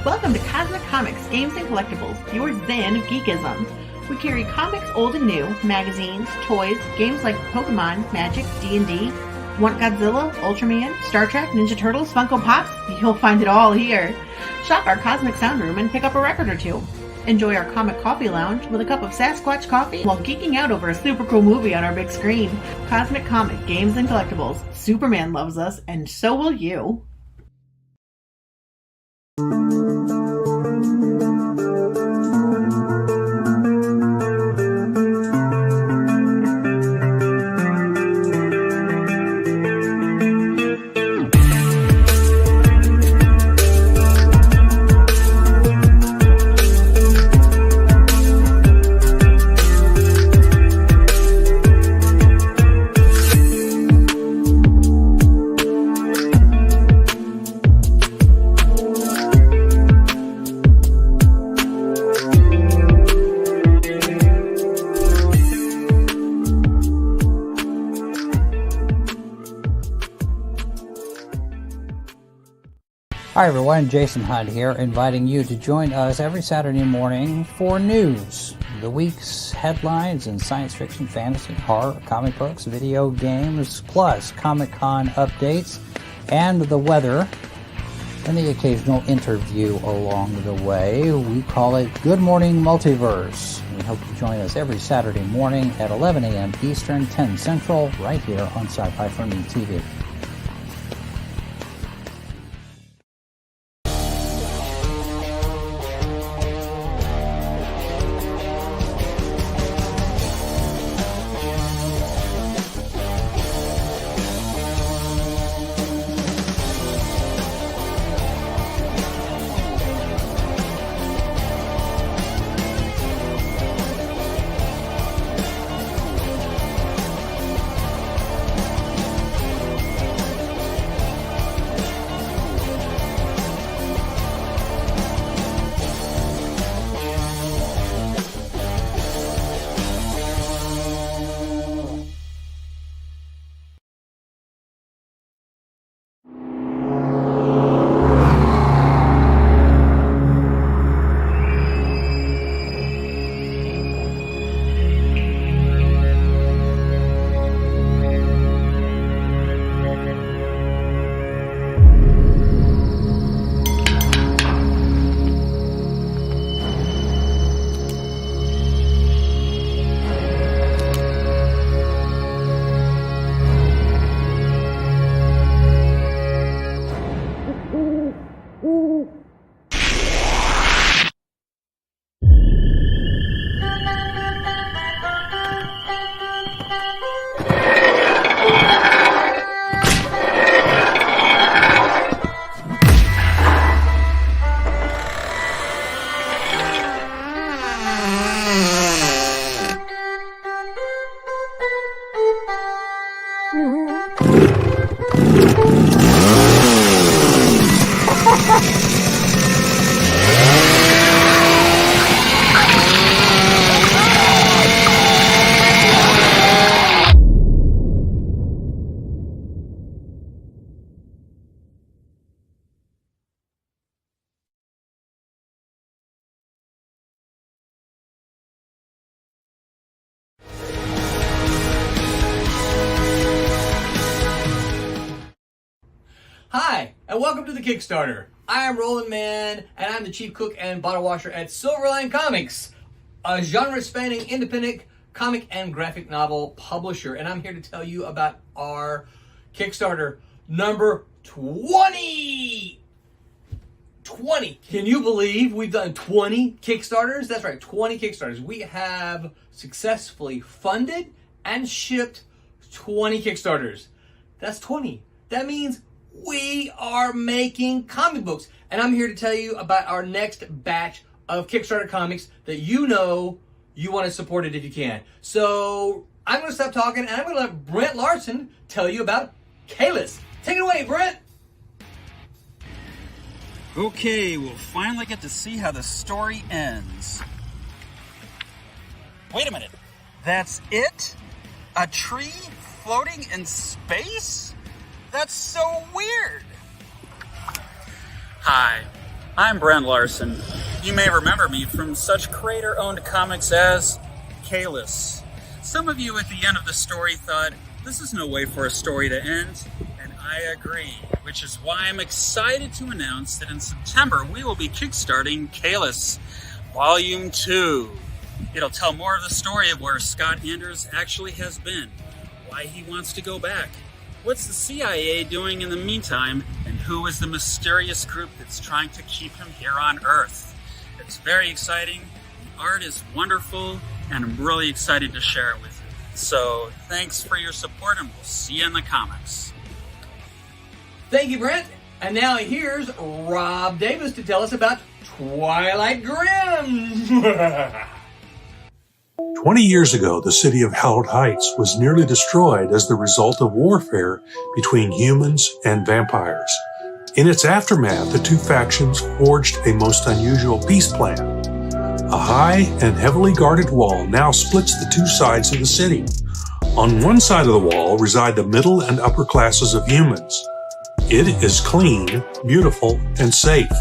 Welcome to Cosmic Comics, Games and Collectibles, your zen of geekism. We carry comics old and new, magazines, toys, games like Pokemon, Magic, D&D. Want Godzilla, Ultraman, Star Trek, Ninja Turtles, Funko Pops? You'll find it all here. Shop our Cosmic Sound Room and pick up a record or two. Enjoy our Comic Coffee Lounge with a cup of Sasquatch coffee while geeking out over a super cool movie on our big screen. Cosmic Comic, Games and Collectibles. Superman loves us, and so will you. Hi everyone, Jason Hunt here, inviting you to join us every Saturday morning for news, the week's headlines in science fiction, fantasy, horror, comic books, video games, plus Comic-Con updates and the weather, and the occasional interview along the way. We call it Good Morning Multiverse. We hope you join us every Saturday morning at 11 a.m. Eastern, 10 Central, right here on Sci-Fi for Me TV. Hi, and welcome to the Kickstarter. I am Roland Mann, and I'm the chief cook and bottle washer at Silverline Comics, a genre-spanning independent comic and graphic novel publisher. And I'm here to tell you about our Kickstarter number 20! 20! Can you believe we've done 20 Kickstarters? That's right, 20 Kickstarters. We have successfully funded and shipped 20 Kickstarters. That's 20. That means we are making comic books. And I'm here to tell you about our next batch of Kickstarter comics that you know you want to support it if you can. So I'm going to stop talking and I'm going to let Brent Larson tell you about Kalis. Take it away, Brent. Okay, we'll finally get to see how the story ends. Wait a minute. That's it? A tree floating in space? That's so weird. Hi, I'm Brent Larson. You may remember me from such creator-owned comics as Kalis. Some of you at the end of the story thought, this is no way for a story to end, and I agree, which is why I'm excited to announce that in September we will be kickstarting Kalis Volume 2. It'll tell more of the story of where Scott Anders actually has been, why he wants to go back, what's the CIA doing in the meantime, and who is the mysterious group that's trying to keep him here on Earth. It's very exciting, the art is wonderful, and I'm really excited to share it with you. So thanks for your support, and we'll see you in the comics. Thank you, Brent. And now here's Rob Davis to tell us about Twilight Grim. 20 years ago, the city of Hallowed Heights was nearly destroyed as the result of warfare between humans and vampires. In its aftermath, the two factions forged a most unusual peace plan. A high and heavily guarded wall now splits the two sides of the city. On one side of the wall reside the middle and upper classes of humans. It is clean, beautiful, and safe.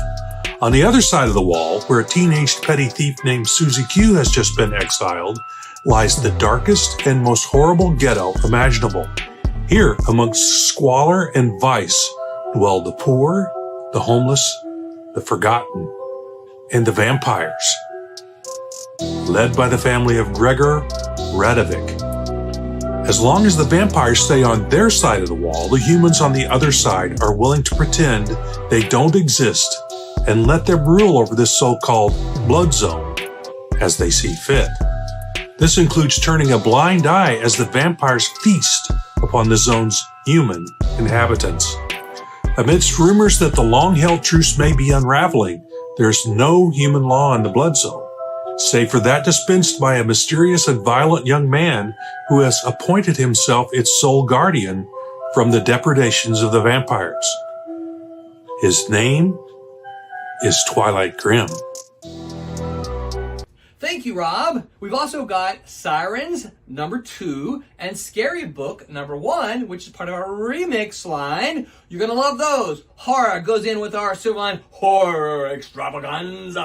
On the other side of the wall, where a teenaged petty thief named Susie Q has just been exiled, lies the darkest and most horrible ghetto imaginable. Here, amongst squalor and vice, dwell the poor, the homeless, the forgotten, and the vampires. Led by the family of Gregor Radovic. As long as the vampires stay on their side of the wall, the humans on the other side are willing to pretend they don't exist and let them rule over this so-called blood zone as they see fit. This includes turning a blind eye as the vampires feast upon the zone's human inhabitants. Amidst rumors that the long-held truce may be unraveling, there's no human law in the blood zone, save for that dispensed by a mysterious and violent young man who has appointed himself its sole guardian from the depredations of the vampires. His name is Twilight Grim. Thank you, Rob. We've also got Sirens #2 and Scary Book #1, which is part of our remix line. You're going to love those. Horror goes in with our Silverline Horror Extravaganza.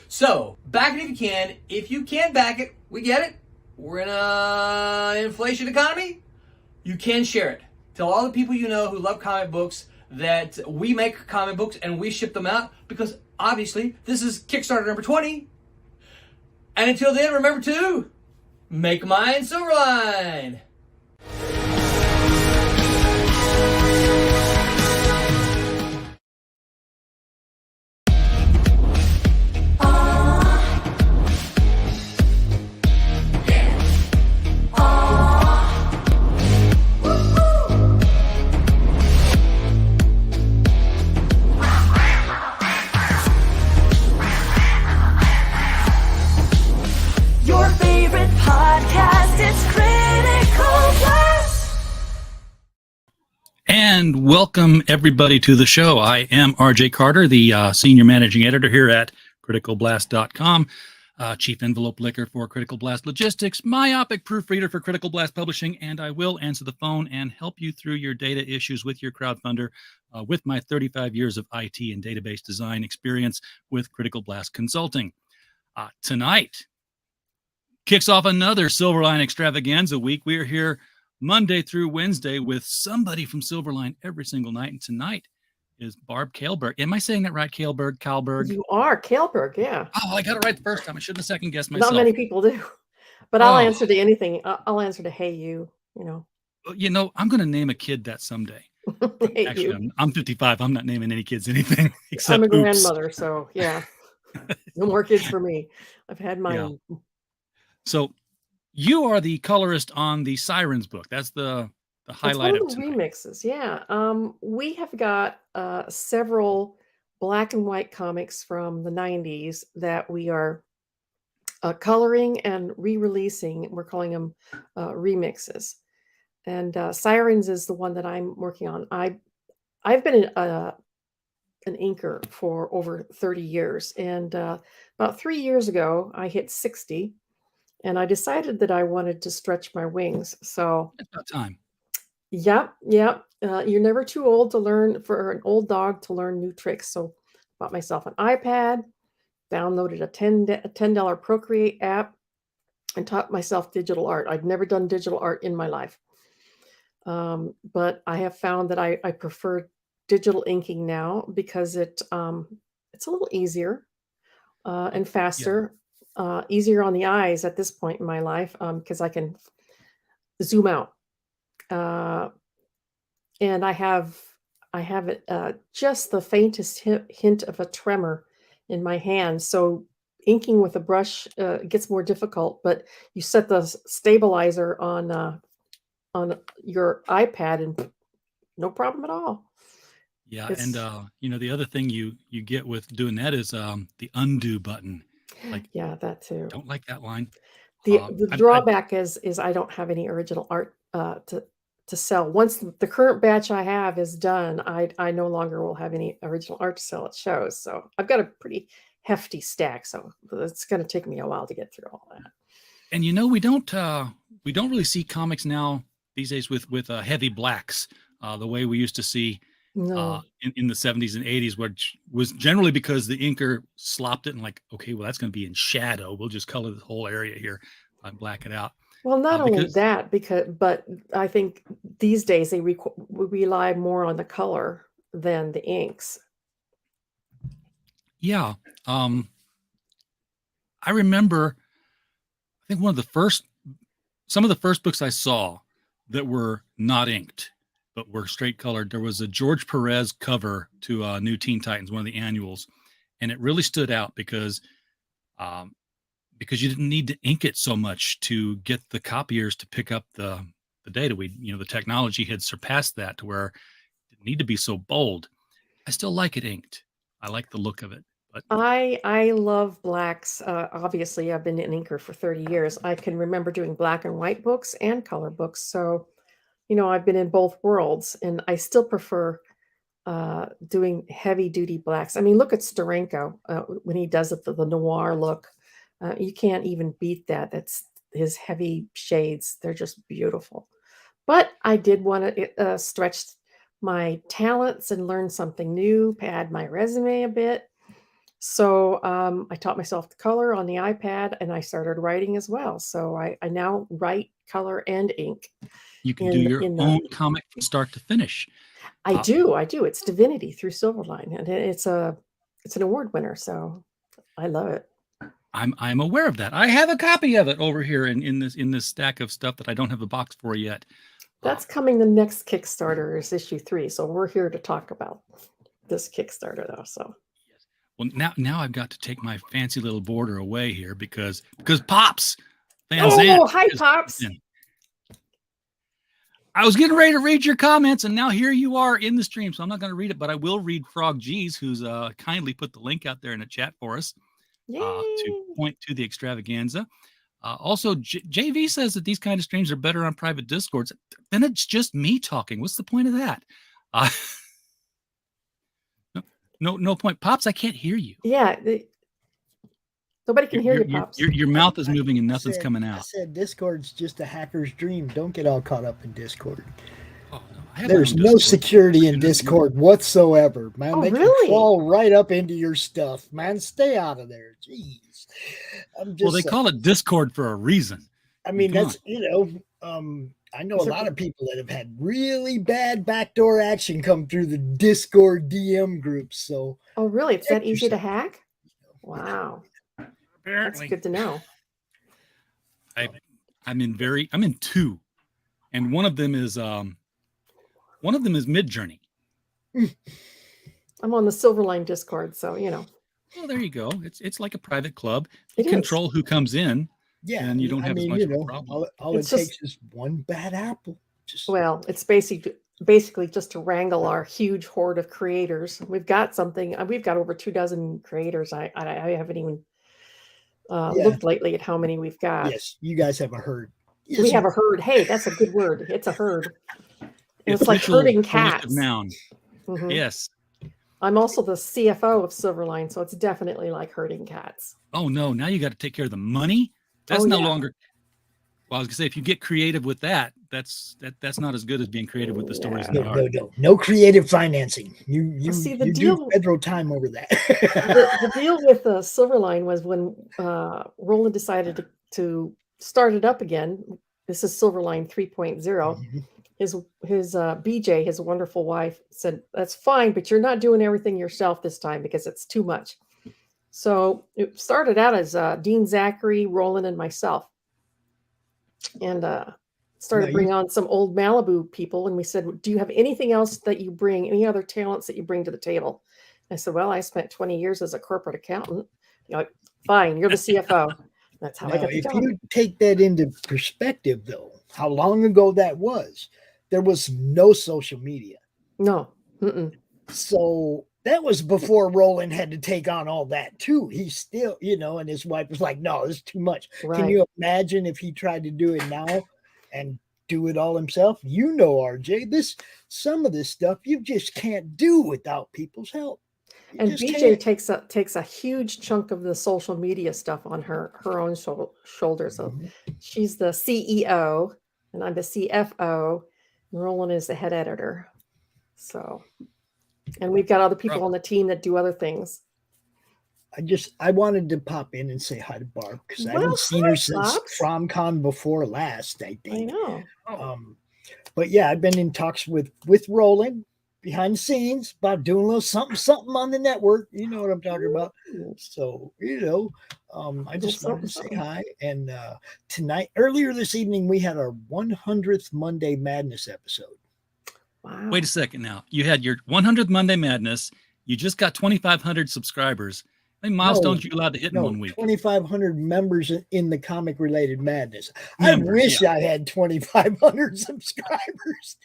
So, back it if you can. If you can't back it, we get it. We're in an inflation economy. You can share it. Tell all the people you know who love comic books that we make comic books and we ship them out, because obviously this is Kickstarter #20. And until then, remember to make mine Silverline. Your favorite podcast, it's Critical Blast. And welcome everybody to the show. I am RJ Carter, the senior managing editor here at criticalblast.com, chief envelope licker for Critical Blast Logistics, myopic proofreader for Critical Blast Publishing, and I will answer the phone and help you through your data issues with your crowdfunder with my 35 years of IT and database design experience with Critical Blast Consulting. Tonight kicks off another Silverline Extravaganza week. We are here Monday through Wednesday with somebody from Silverline every single night. And tonight is Barb Kaalberg. Am I saying that right? Kaalberg? You are Kaalberg, yeah. Oh, I got it right the first time. I shouldn't have second guessed myself. Not many people do, but I'll answer to anything. I'll answer to "Hey you," you know. You know, I'm going to name a kid that someday. Hey, Actually, I'm 55. I'm not naming any kids anything except I'm a oops. grandmother, so yeah. No more kids for me. I've had mine. Yeah. So you are the colorist on the Sirens book. That's the highlight It's of one of the tonight. remixes, yeah. We have got several black and white comics from the 90s that we are coloring and re-releasing. We're calling them remixes. And Sirens is the one that I'm working on. I've been an inker for over 30 years. And about 3 years ago, I hit 60. And I decided that I wanted to stretch my wings. So, It's about time. yep. You're never too old to learn, for an old dog to learn new tricks. So bought myself an iPad, downloaded a $10 Procreate app, and taught myself digital art. I'd never done digital art in my life. But I have found that I prefer digital inking now because it's a little easier and faster, easier on the eyes at this point in my life because I can zoom out. And I have just the faintest hint of a tremor in my hand. So inking with a brush gets more difficult, but you set the stabilizer on your iPad and no problem at all. Yeah, and the other thing you get with doing that is the undo button. Like, yeah, that too. Don't like that line. The drawback is I don't have any original art to sell. Once the current batch I have is done, I no longer will have any original art to sell at shows. So I've got a pretty hefty stack, so it's going to take me a while to get through all that. And we don't really see comics now these days with heavy blacks the way we used to see in the 70s and 80s, which was generally because the inker slopped it and like, okay, well, that's going to be in shadow. We'll just color the whole area here and black it out. Well, not only that, but I think these days they rely more on the color than the inks. Yeah. I remember, I think some of the first books I saw that were not inked, but were straight colored. There was a George Perez cover to New Teen Titans, one of the annuals. And it really stood out because you didn't need to ink it so much to get the copiers to pick up the data. The technology had surpassed that to where it didn't need to be so bold. I still like it inked. I like the look of it. But I love blacks. Obviously, I've been an inker for 30 years. I can remember doing black and white books and color books. So, I've been in both worlds, and I still prefer doing heavy duty blacks. I mean, look at Steranko when he does it, the noir look. You can't even beat that. That's his heavy shades. They're just beautiful. But I did want to stretch my talents and learn something new, pad my resume a bit. So I taught myself the color on the iPad, and I started writing as well. So I now write, color, and ink. You can do your own comic from start to finish. I do. It's Divinity through Silverline, and it's an award winner. So I love it. I'm aware of that. I have a copy of it over here in this stack of stuff that I don't have a box for yet. That's coming. The next Kickstarter is issue 3. So we're here to talk about this Kickstarter though. So well, now I've got to take my fancy little border away here because Pops. Hi Pops. I was getting ready to read your comments, and now here you are in the stream. So I'm not going to read it, but I will read Frog G's, who's kindly put the link out there in the chat for us to point to the extravaganza. Also, JV says that these kind of streams are better on private Discords. Then it's just me talking. What's the point of that? No point. Pops, I can't hear you. Yeah. Nobody can hear you, Pops. Your mouth is moving and nothing's coming out. I said Discord's just a hacker's dream. Don't get all caught up in Discord. Oh, no, there's no security in Discord whatsoever, man. They can crawl right up into your stuff, man. Stay out of there. Jeez. Well, they call it Discord for a reason. I mean, that's, I know a lot of people that have had really bad backdoor action come through the Discord DM groups. So, oh, really? It's that easy to hack? Wow. Apparently. That's good to know. I'm in 2, and one of them is Midjourney. I'm on the Silverline Discord, so Well, there you go. It's like a private club. You control who comes in. Yeah, and you don't have as much of a problem. All it takes is one bad apple. Well, it's basically just to wrangle our huge horde of creators. We've got over 24 creators. I haven't even looked lately at how many we've got. Yes, you guys have a herd. Yes. We have a herd. Hey, that's a good word. It's a herd. It's like herding cats. Noun. Mm-hmm. Yes. I'm also the CFO of Silverline, so it's definitely like herding cats. Oh no! Now you got to take care of the money. That's no longer. Well, I was gonna say if you get creative with that, that's not as good as being creative with the stories and the art. No creative financing. You See, the you deal- do federal time over that. The deal with Silverline was when Roland decided to start it up again. This is Silverline 3.0. Mhm. His BJ, his wonderful wife, said, "That's fine, but you're not doing everything yourself this time because it's too much." So it started out as Dean Zachary, Roland, and myself, and started Now bringing on some old Malibu people. And we said, "Do you have anything else that you bring? Any other talents that you bring to the table?" I said, "Well, I spent 20 years as a corporate accountant." You're like, "Fine, you're the CFO." That's how I Now, got the if job. you take that into perspective, though, how long ago that was, there was no social media. No. Mm-mm. So that was before Roland had to take on all that too. He still, and his wife was like, "No, this is too much." Can Right. you imagine if he tried to do it now and do it all himself? RJ, some of this stuff you just can't do without people's help. You And just BJ can't. takes a huge chunk of the social media stuff on her own shoulders. So Mhm. she's the CEO, and I'm the CFO. And Roland is the head editor. So, and we've got other people on the team that do other things. I wanted to pop in and say hi to Barb because I Well, haven't seen her hi, since Pops. TromCon before last, I I think. know. But yeah, I've been in talks with Roland behind the scenes about doing a little something on the network. You know what I'm talking about. So, I just wanted to say hi. And earlier this evening, we had our 100th Monday Madness episode. Wow. Wait a second now. You had your 100th Monday Madness. You just got 2,500 subscribers. How many milestones are you allowed to hit in 1 week? 2,500 members in the comic related madness. Members, I wish I had 2,500 subscribers.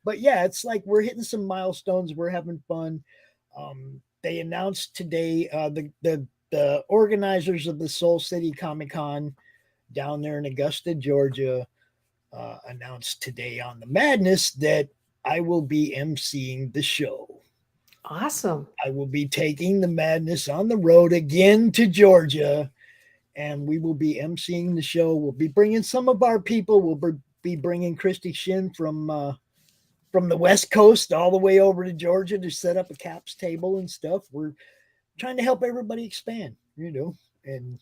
But yeah, it's like we're hitting some milestones. We're having fun. They announced today the organizers of the Soul City Comic Con down there in Augusta, Georgia, announced today on the Madness that I will be emceeing the show. Awesome. I will be taking the Madness on the road again to Georgia, and we will be emceeing the show. We'll be bringing some of our people. We'll be bringing Christy Shin from the West Coast all the way over to Georgia to set up a caps table and stuff. We're trying to help everybody expand, and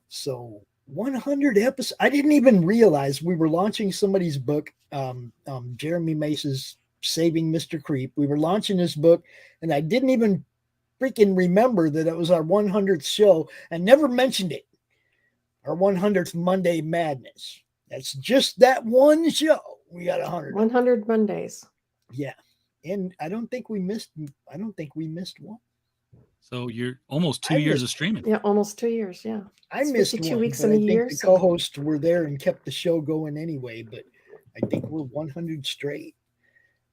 so 100 episodes. I didn't even realize we were launching somebody's book, Jeremy Mace's Saving Mr. Creep. We were launching this book, and I didn't even freaking remember that it was our 100th show and never mentioned it. Our 100th Monday Madness. That's just that one show. We got 100 Mondays. Yeah. And I don't think we missed one. So you're almost 2 years of streaming. Yeah, almost 2 years. Yeah. I It's missed 52 one, weeks but in a I think year. the So co-hosts were there and kept the show going anyway, but I think we're 100 straight.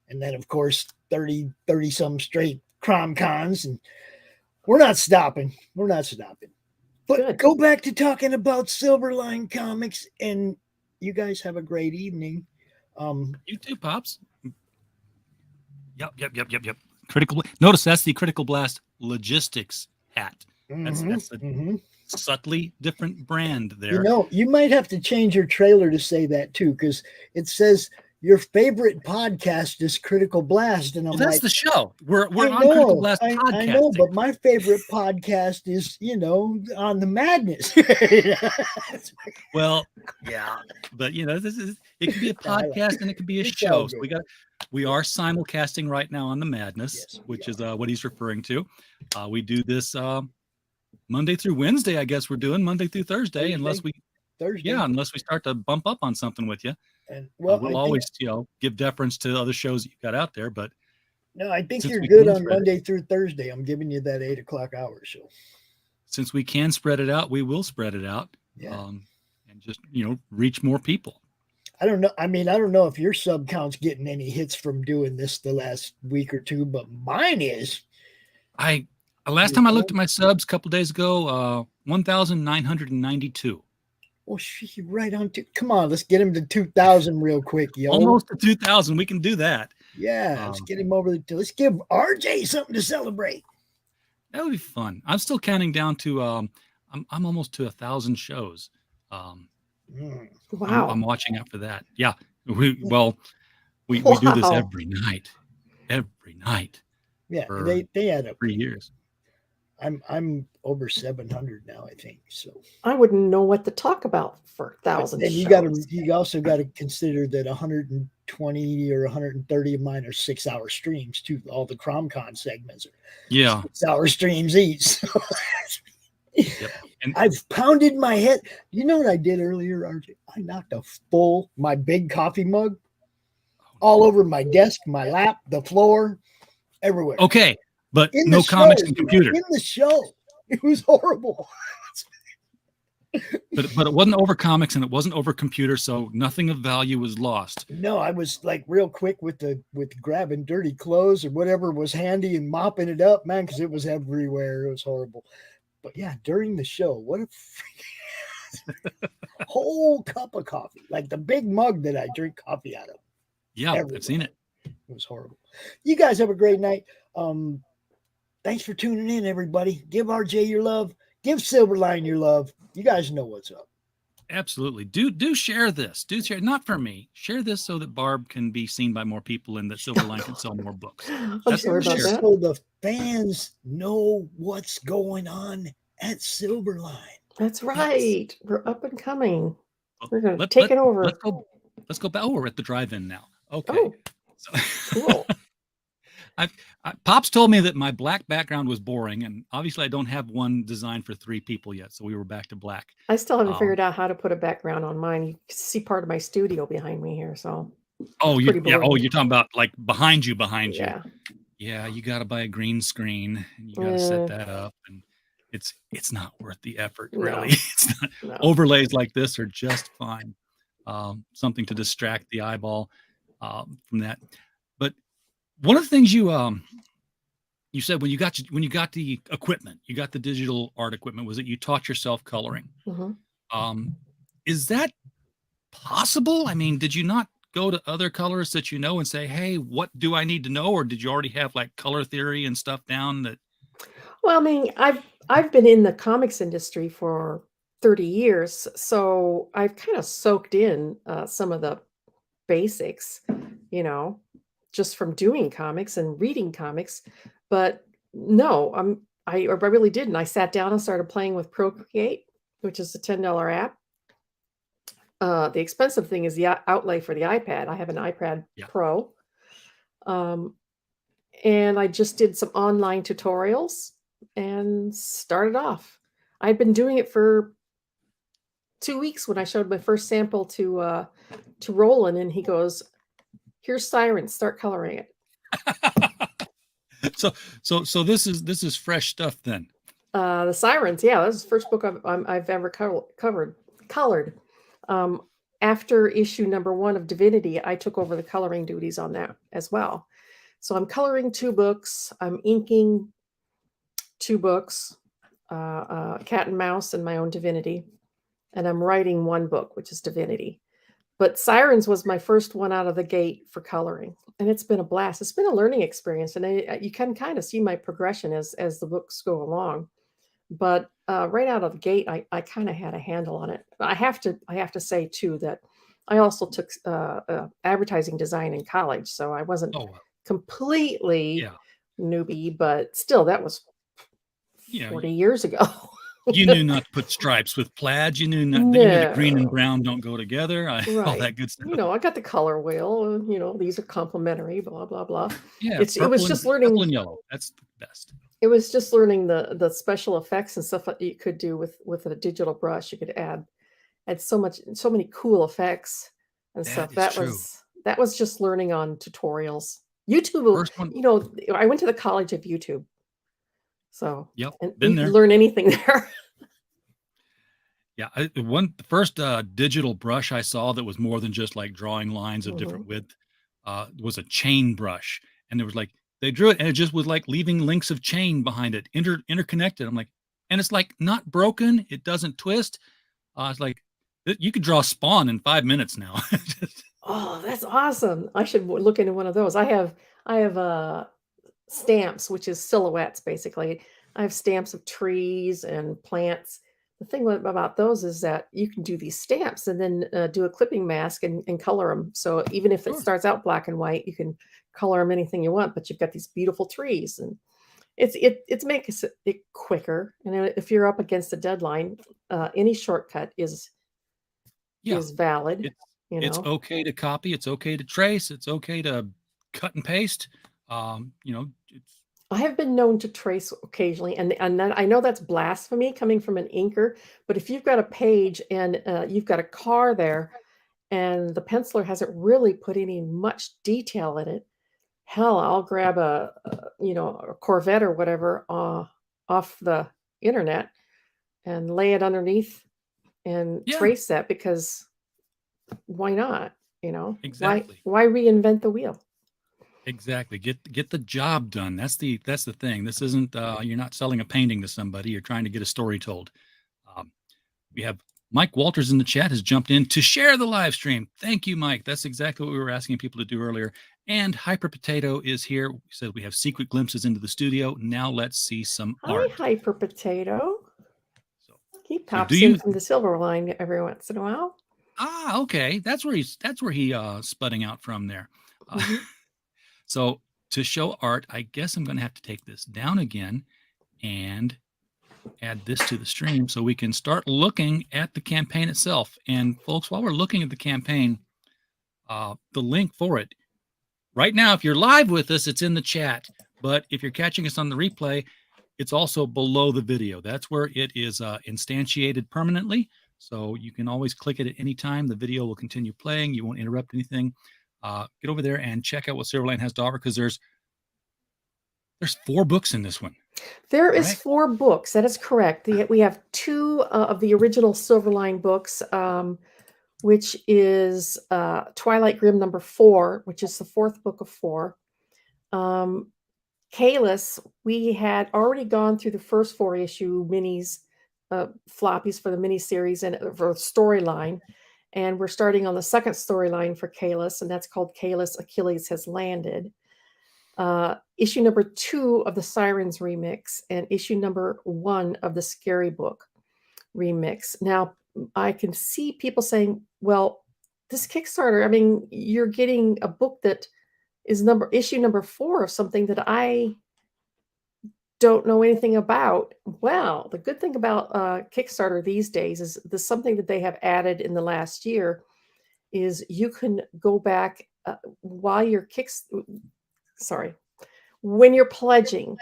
And then of course 30 some straight crom cons, and we're not stopping. But Good. Go back to talking about Silverline Comics, and you guys have a great evening. You too, Pops. Yep. Notice that's the Critical Blast Logistics hat. That's a subtly different brand there. You might have to change your trailer to say that too, because it says your favorite podcast is Critical Blast, and I'm that's like, the show. We're on Critical Blast podcast. I know, but my favorite podcast is on the Madness. Well, yeah, but it could be a podcast and it could be a show. So we are simulcasting right now on the Madness, which is what he's referring to. We do this Monday through Wednesday. I guess we're doing Monday through Thursday. unless we start to bump up on something with you. And we'll always give deference to other shows that you've got out there. But no, I think you're good on Monday through Thursday. I'm giving you that 8 o'clock hour show. Since we can spread it out, we will spread it out. Yeah. And just reach more people. I don't know. I mean, I don't know if your sub count's getting any hits from doing this the last week or two, but mine is. Last time I looked at my subs a couple days ago, 1,992. Well, right on. Come on, let's get him to 2,000 real quick, yo. Almost to 2,000. We can do that. Yeah, let's get him over. Let's give RJ something to celebrate. That would be fun. I'm still counting down to. I'm almost to 1,000 shows. Mm. Wow. I'm watching out for that. Yeah. We do this Wow. every night. Every night Yeah, for they add up. 3 years. I'm over 700 now, I think. So I wouldn't know what to talk about for but 1,000 then shows. you also got to consider that 120 or 130 of mine are 6-hour streams too. All the CromCon segments are Yeah. 6-hour streams each. Yep. And I've pounded my head. You know what I did earlier, RJ? I knocked my big coffee mug all over my desk, my lap, the floor, everywhere. okay, but In no the show, comics and computer. in the show. It was horrible. But it wasn't over comics and it wasn't over computer, so nothing of value was lost. No, I was like real quick with grabbing dirty clothes or whatever was handy and mopping it up, man, because it was everywhere. It was horrible. But yeah, during the show, what a whole cup of coffee, like the big mug that I drink coffee out of. Yeah, Everywhere. I've seen it. It was horrible. You guys have a great night. Thanks for tuning in, everybody. Give RJ your love. Give Silverline your love. You guys know what's up. Absolutely. Do share this. Do share, not for me. Share this so that Barb can be seen by more people and that Silverline can sell more books. I'm That's sorry what about share. that. So the fans know what's going on at Silverline. That's right. We're up and coming. Well, We're going to take it over. Let's go back. Oh, we're at the drive-in now. Okay. Oh, So, cool. Pops told me that my black background was boring, and obviously I don't have one designed for 3 people yet, so we were back to black. I still haven't figured out how to put a background on mine. You can see part of my studio behind me here, so Oh, pretty yeah. Oh, boring. you're talking about like behind you. Yeah. Yeah, you got to buy a green screen, and you got to set that up, and it's not worth the effort, No. really. It's not. No. Overlays like this are just fine. Something to distract the eyeball from that. But one of the things you said when you got the equipment, you got the digital art equipment, was that you taught yourself coloring. Mhm. Is that possible? I mean, did you not go to other colorists that you know and say, hey, what do I need to know? Or did you already have like color theory and stuff down that? Well, I mean, I've been in the comics industry for 30 years, so I've kind of soaked in some of the basics, just from doing comics and reading comics. But no, I really didn't. I sat down and started playing with Procreate, which is a $10 app. The expensive thing is the outlay for the iPad. I have an iPad Pro. And I just did some online tutorials and started off. I'd been doing it for 2 weeks when I showed my first sample to Roland, and he goes, "Here's Sirens, start coloring it." So this is fresh stuff then. The Sirens, yeah, this is the first book I've ever colored. After issue number 1 of Divinity, I took over the coloring duties on that as well. So I'm coloring 2 books. I'm inking 2 books, Cat and Mouse and my own Divinity. And I'm writing 1 book, which is Divinity. But Sirens was my first one out of the gate for coloring. And it's been a blast. It's been a learning experience. And you can kind of see my progression as the books go along. But right out of the gate, I kind of had a handle on it. I have to say, too, that I also took advertising design in college. So I wasn't completely newbie, but still, that was 40 years ago. You knew not to put stripes with plaids. You knew that green and brown don't go together. All that good stuff. I got the color wheel. These are complementary. Blah blah blah. Yeah, it was just learning. Purple and yellow. That's the best. It was just learning the special effects and stuff that you could do with a digital brush. You could add so many cool effects and stuff. That was just learning on tutorials. YouTube. I went to the College of YouTube. So and been you there. can learn anything there. Yeah, the first digital brush I saw that was more than just like drawing lines of different width was a chain brush, and there was like they drew it, and it just was like leaving links of chain behind it, interconnected. I'm like, and it's like not broken, it doesn't twist. It's like you could draw Spawn in 5 minutes now. Oh, that's awesome! I should look into one of those. I have stamps, which is silhouettes, basically. I have stamps of trees and plants. the thing about those is that you can do these stamps and then do a clipping mask and color them. So even if it Sure. starts out black and white, you can color them anything you want. But you've got these beautiful trees, and it's makes it quicker. And if you're up against a deadline, any shortcut is Yeah. valid. It's You it's know, okay to copy. It's okay to trace. It's okay to cut and paste. It's I have been known to trace occasionally, and that, I know that's blasphemy coming from an inker. But if you've got a page and you've got a car there, and the penciler hasn't really put any much detail in it, hell, I'll grab a Corvette or whatever off the internet and lay it underneath and yeah, trace that, because why not? exactly. Why reinvent the wheel? Exactly. Get the job done. That's the thing. This isn't you're not selling a painting to somebody. You're trying to get a story told. Um, we have Mike Walters in the chat has jumped in to share the live stream. Thank you, Mike. That's exactly what we were asking people to do earlier. And Hyper Potato is here. We said we have secret glimpses into the studio. Now let's see some Hi, art. Hyper Potato. So, He do pops you- in from the Silverline every once in a while. okay. That's where he spudding out from there. Mhm. So to show art, I guess I'm going to have to take this down again and add this to the stream so we can start looking at the campaign itself. And folks, while we're looking at the campaign, the link for it right now, if you're live with us, it's in the chat. But if you're catching us on the replay, it's also below the video. That's where it is instantiated permanently. So you can always click it at any time. The video will continue playing. You won't interrupt anything. Get over there and check out what Silverline has to offer, because there's 4 books in this one. There is Right. 4 books. That is correct. We have 2 of the original Silverline books, which is Twilight Grim number 4, which is the 4th book of 4. Kalis, we had already gone through the first 4 issue minis, floppies for the miniseries and for storyline. And we're starting on the second storyline for Kalis, and that's called Kalis Achilles Has Landed. Issue number 2 of the Sirens remix, and issue number 1 of the Scary Book remix. Now, I can see people saying, well, this Kickstarter, I mean, you're getting a book that is issue number 4 of something that I don't know anything about. Well, the good thing about Kickstarter these days is something that they have added in the last year is you can go back while you're when you're pledging.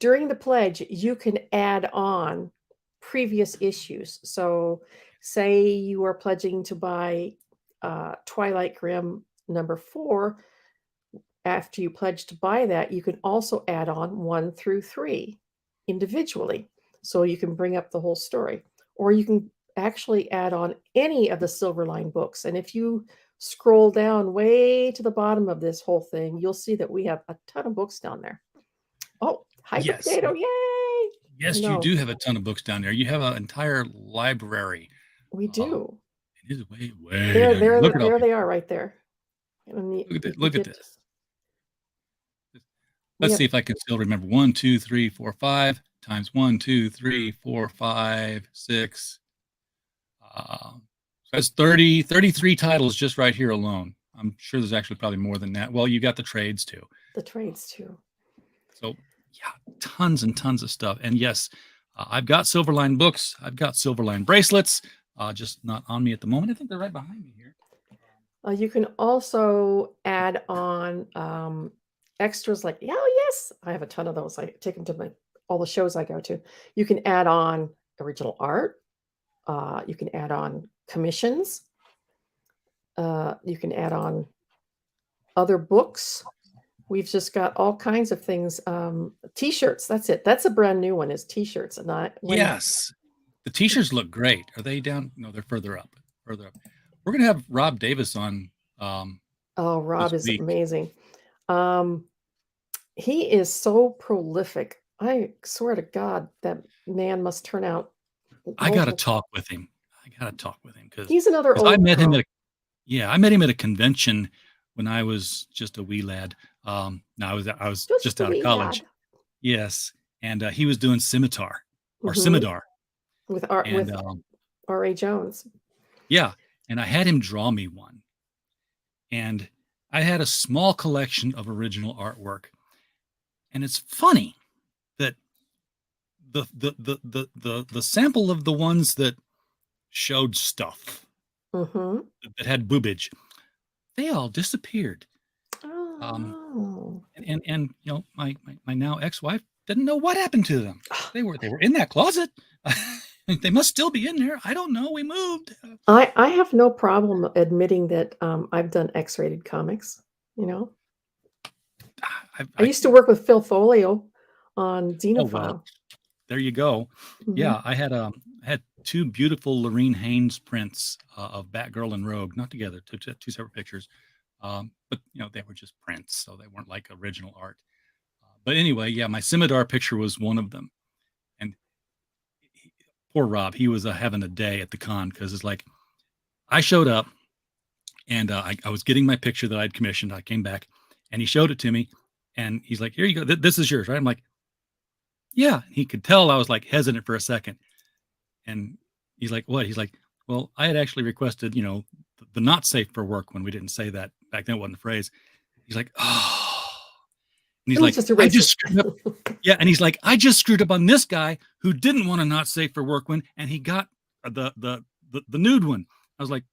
During the pledge, you can add on previous issues. So say you are pledging to buy Twilight Grim number 4. After you pledge to buy that, you can also add on 1 through 3 individually. So you can bring up the whole story. Or you can actually add on any of the Silverline books. And if you scroll down way to the bottom of this whole thing, you'll see that we have a ton of books down there. Oh, Hyper Yes. Potato, yay! Yes, you do have a ton of books down there. You have an entire library. We do. It is way There, down here. Look at all there these. they are right there. And Look at this. Let's see if I can still remember. 1, 2, 3, 4, 5 times 1, 2, 3, 4, 5, 6. That's 33 titles just right here alone. I'm sure there's actually probably more than that. Well, you got the trades too. The trades too. So yeah, tons and tons of stuff. And yes, I've got Silverline books. I've got Silverline bracelets, just not on me at the moment. I think they're right behind me here. You can also add on extras like, yes, I have a ton of those. I take them to all the shows I go to. You can add on original art. You can add on commissions. You can add on other books. We've just got all kinds of things. T-shirts. That's it. That's a brand new one. Is T-shirts. Yes, the T-shirts look great. Are they down? No, they're further up. Further up. We're gonna have Rob Davis on. Rob is amazing. He is so prolific. I swear to God, that man must turn out. I gotta talk with him. Because he's another old. I met him at a convention when I was just a wee lad. No, I was just out of college. Lad. Yes, and he was doing Scimitar or Scimitar, And R.A. Jones. yeah, and I had him draw me one. And I had a small collection of original artwork. And it's funny that the sample of the ones that showed stuff that had boobage, they all disappeared. Oh. And you know, my now ex-wife didn't know what happened to them. They were in that closet. They must still be in there. I don't know. We moved. I have no problem admitting that I've done X-rated comics. You know, I used to work with Phil Folio on Xenophile. Oh, well, there you go. Yeah, I had two beautiful Lorene Haynes prints of Batgirl and Rogue, not together, two separate pictures. But you know, they were just prints, so they weren't like original art. But anyway, yeah, my Scimitar picture was one of them. And poor Rob, he was having a day at the con because it's like I showed up and I was getting my picture that I'd commissioned. I came back and he showed it to me and he's like, "Here you go. This is yours, right?" I'm like, "Yeah." He could tell I was like hesitant for a second. And he's like, "What?" He's like, "Well, I had actually requested, you know, the not safe for work when we didn't say that back then. It wasn't the phrase." He's like, "Oh," and he's like, "I just screwed up." Yeah, and he's like, "I just screwed up on this guy who didn't want a not safe for work one, and he got the nude one." I was like,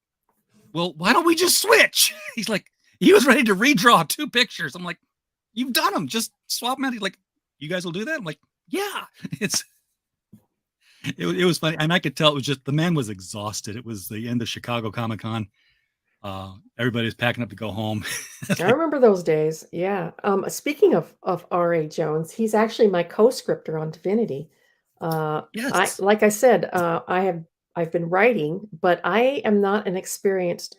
"Well, why don't we just switch?" He's like, he was ready to redraw two pictures. I'm like, "You've done them. Just swap them out." He's like, "You guys will do that?" I'm like, "Yeah." It was funny, and I could tell it was just the man was exhausted. It was the end of Chicago Comic-Con. Everybody was packing up to go home. I remember those days. Yeah. Speaking of R.A. Jones, he's actually my co-scripter on Divinity. Yes. Like I said, I've been writing, but I am not an experienced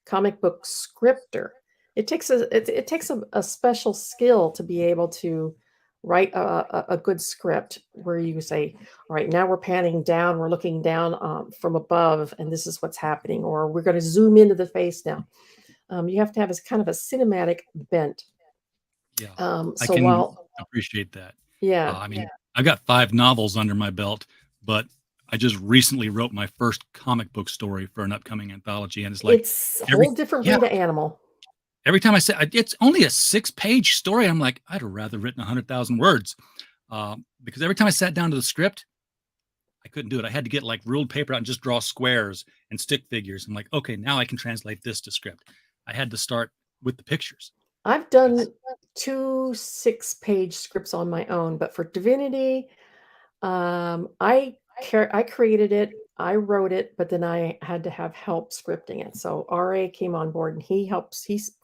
comic book scripter. It takes a special skill to be able to write a good script where you say, all right, now we're panning down, we're looking down from above, and this is what's happening, or we're going to zoom into the face now. You have to have kind of a cinematic bent. Yeah, So I can appreciate that. Yeah. I mean, I've got 5 novels under my belt, but I just recently wrote my first comic book story for an upcoming anthology, and it's like it's a whole different breed of animal. Every time I say it's only a 6-page story, I'm like, I'd have rather written 100,000 words, because every time I sat down to the script, I couldn't do it. I had to get like ruled paper out and just draw squares and stick figures. I'm like, okay, now I can translate this to script. I had to start with the pictures. I've done 2 6-page scripts on my own, but for Divinity, I created it, I wrote it, but then I had to have help scripting it. So RA came on board and he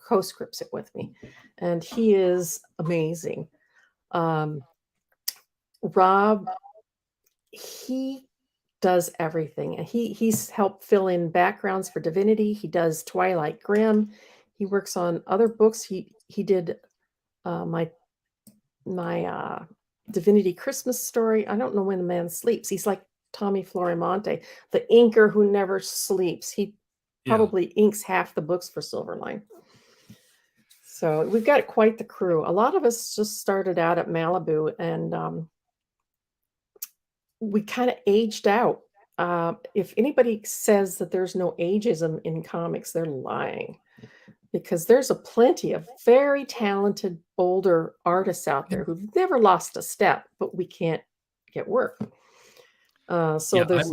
co-scripts it with me, and he is amazing. Rob, he does everything, and he's helped fill in backgrounds for Divinity. He does Twilight Grim. He works on other books. He did my Divinity Christmas story. I don't know when the man sleeps. He's like Tommy Florimonte, the inker who never sleeps. He probably inks half the books for Silverline. So we've got quite the crew. A lot of us just started out at Malibu, and we kind of aged out. If anybody says that there's no ageism in comics, they're lying, because there's a plenty of very talented older artists out there who've never lost a step, but we can't get work. It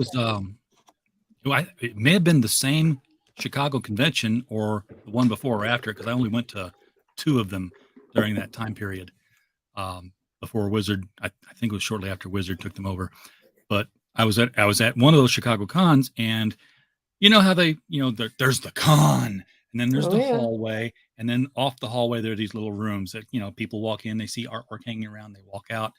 may have been the same Chicago convention or the one before or after, because I only went to 2 of them during that time period. Before Wizard, I think it was shortly after Wizard took them over. But I was at one of those Chicago cons, and you know how there's the con, and then there's the hallway, and then off the hallway there are these little rooms that, you know, people walk in, they see artwork hanging around, they walk out.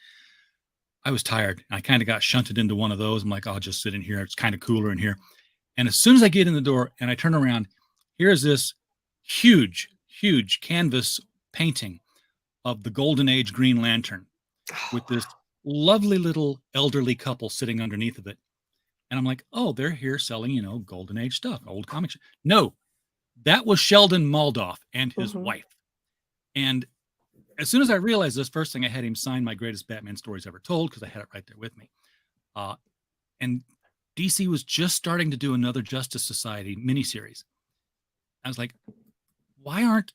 I was tired. I kind of got shunted into one of those. I'm like, I'll just sit in here. It's kind of cooler in here. And as soon as I get in the door and I turn around, here's this huge, huge canvas painting of the Golden Age Green Lantern with this lovely little elderly couple sitting underneath of it. And I'm like, oh, they're here selling, you know, Golden Age stuff, old comics. No, that was Sheldon Moldoff and his wife. And as soon as I realized this, first thing, I had him sign my greatest Batman stories ever told, because I had it right there with me. And DC was just starting to do another Justice Society miniseries. I was like, why aren't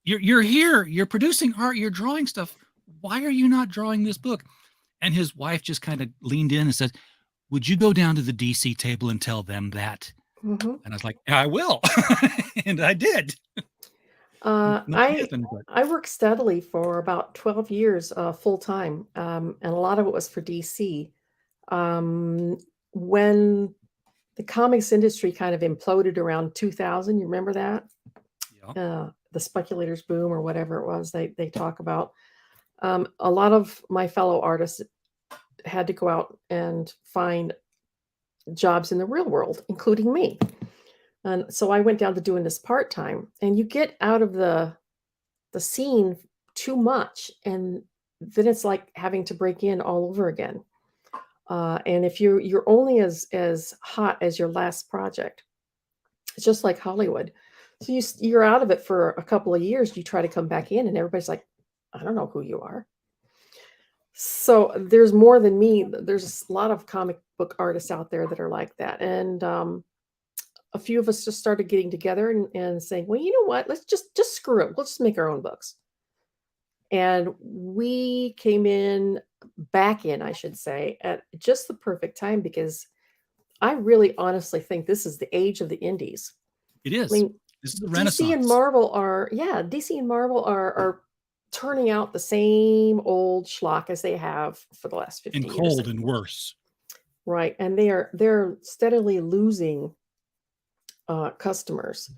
you're here? You're producing art. You're drawing stuff. Why are you not drawing this book? And his wife just kind of leaned in and said, would you go down to the DC table and tell them that? Mm-hmm. And I was like, I will. And I did. I worked steadily for about 12 years full time, and a lot of it was for DC. When the comics industry kind of imploded around 2000, you remember that? Yeah. The speculators boom or whatever it was they talk about. A lot of my fellow artists had to go out and find jobs in the real world, including me. And so I went down to doing this part-time, and you get out of the scene too much, and then it's like having to break in all over again. And if you're only as hot as your last project, it's just like Hollywood. So you're out of it for a couple of years. You try to come back in, and everybody's like, I don't know who you are. So there's more than me. There's a lot of comic book artists out there that are like that. And a few of us just started getting together and saying, well, you know what? Let's just screw it. Let's just make our own books. And we came back in, I should say, at just the perfect time, because I really honestly think this is the age of the indies. It is. I mean, this is the Renaissance. DC and Marvel are turning out the same old schlock as they have for the last 50 years. And cold and worse. Right. And they're steadily losing customers.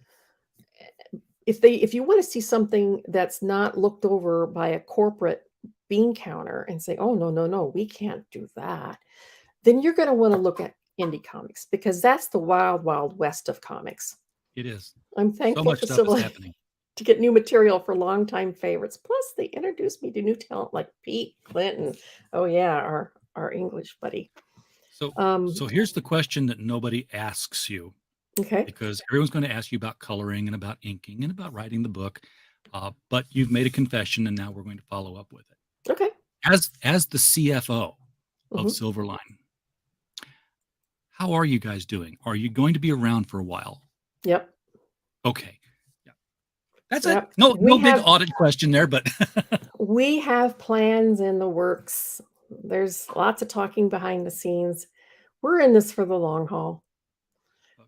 If you want to see something that's not looked over by a corporate bean counter and say, oh, no, we can't do that, then you're going to want to look at indie comics, because that's the wild, wild west of comics. It is. I'm thankful so much for stuff is Silverline happening to get new material for longtime favorites. Plus, they introduced me to new talent like Pete Clinton. Oh yeah, our English buddy. So here's the question that nobody asks you. Okay. Because everyone's going to ask you about coloring and about inking and about writing the book. But you've made a confession, and now we're going to follow up with it. Okay. As the CFO of Mhm. Silverline, how are you guys doing? Are you going to be around for a while? Yep. Okay. Yeah. That's Yep. it. No We big have- audit question there, but We have plans in the works. There's lots of talking behind the scenes. We're in this for the long haul.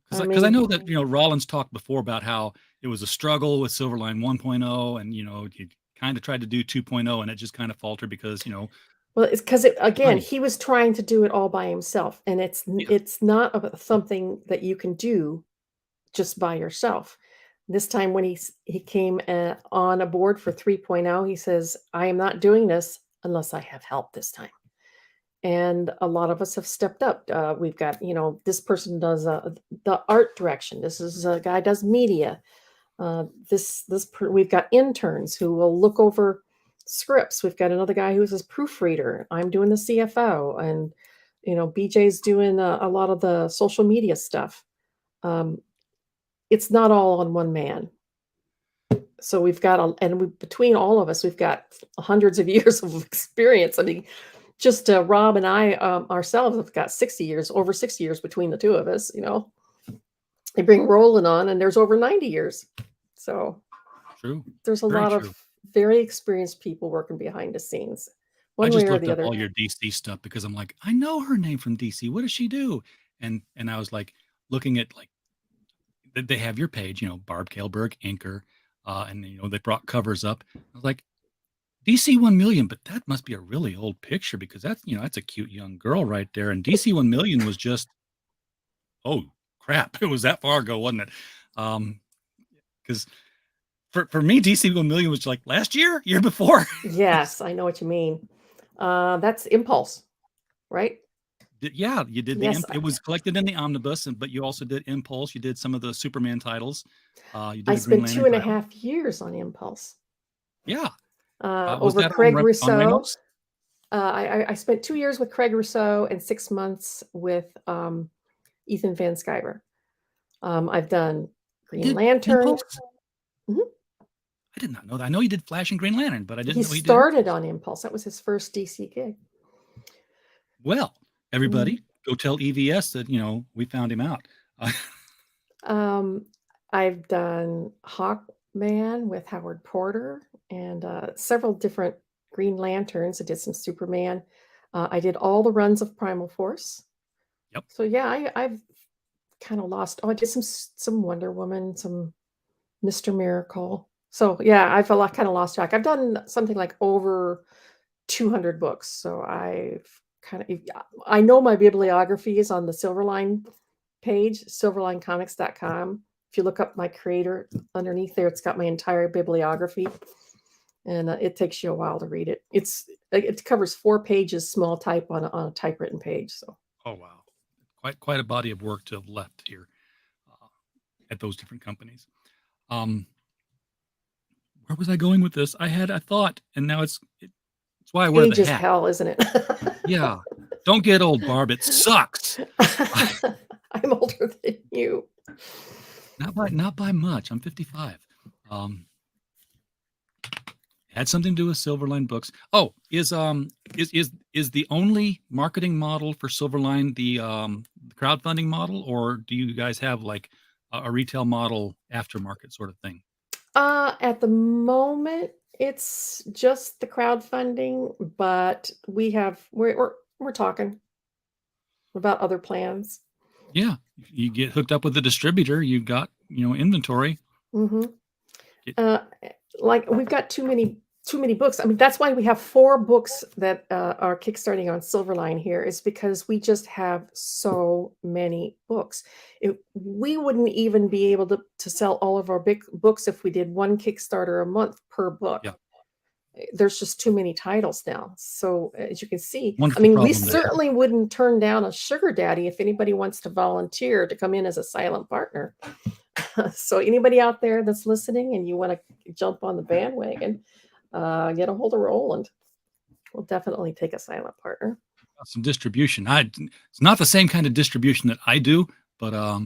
because I know that Rollins talked before about how it was a struggle with Silverline 1.0, and he kind of tried to do 2.0, and it just kind of faltered because Well, it's because Money. he was trying to do it all by himself, and it's not something that you can do just by yourself. This time when he came on a board for 3.0, he says, I am not doing this unless I have help this time. And a lot of us have stepped up. We've got, this person does the art direction. This is a guy does media. We've got interns who will look over scripts. We've got another guy who's a proofreader. I'm doing the CFO, and BJ's doing a lot of the social media stuff. It's not all on one man. So we've got between all of us, we've got hundreds of years of experience. I mean, just Rob and I ourselves have got over 60 years between the two of us. They bring Roland on, and there's over 90 years. So True. There's a Very lot true. of very experienced people working behind the scenes. I One just way or looked the up other. all your DC stuff because I'm like, I know her name from DC. What does she do? And I was like looking at they have your page, Barb Kaalberg, inker, and they brought covers up. I was like, DC 1 million, but that must be a really old picture because that's that's a cute young girl right there. And DC 1 million was just, oh crap, it was that far ago, wasn't it? Because for me, DC 1 million was like last year before. Yes, I know what you mean. That's Impulse, right? Yeah, you did Yes, it was collected in the omnibus, but you also did Impulse. You did some of the Superman titles. You did I a Green spent Lantern 2.5 title. years on Impulse. Yeah. Was Over that Craig on Rousseau. Reynolds? I spent 2 years with Craig Rousseau and 6 months with Ethan Van Sciver. I've done Green Did Lantern. Impulse? I did not know that. I know he did Flash and Green Lantern, but I didn't He know he started did. on Impulse. That was his first DC gig. Well, everybody, go tell EVS that we found him out. I've done Hawkman with Howard Porter and several different Green Lanterns. I did some Superman. I did all the runs of Primal Force. Yep. So yeah, I've kind of lost. Oh, I did some Wonder Woman, some Mr. Miracle. So yeah, I've kind of lost track. I've done something like over 200 books. So I know my bibliography is on the Silverline page, silverlinecomics.com. If you look up my creator underneath there, it's got my entire bibliography, and it takes you a while to read it. It covers 4 pages, small type on a typewritten page. So. Oh wow, quite a body of work to have left here at those different companies. Where was I going with this? I had a thought, and now it's why I wear Age the is hat. hell, isn't it? Yeah, don't get old, Barb. It sucks. I'm older than you. Not by much. I'm 55. Had something to do with Silverline books. Oh, is the only marketing model for Silverline the crowdfunding model, or do you guys have like a retail model aftermarket sort of thing? At the moment, it's just the crowdfunding, but we're talking about other plans. Yeah, you get hooked up with the distributor, you've got inventory. Mm-hmm. Like we've got too many books. I mean, that's why we have 4 books that are kickstarting on Silverline here, is because we just have so many books. We wouldn't even be able to sell all of our big books if we did 1 Kickstarter a month per book. Yeah. There's just too many titles now. So as you can see, Wonderful I mean, we problem to have. certainly wouldn't turn down a sugar daddy if anybody wants to volunteer to come in as a silent partner. So anybody out there that's listening and you want to jump on the bandwagon, get a hold of Roland. We'll definitely take a silent partner. Some distribution. It's not the same kind of distribution that I do, but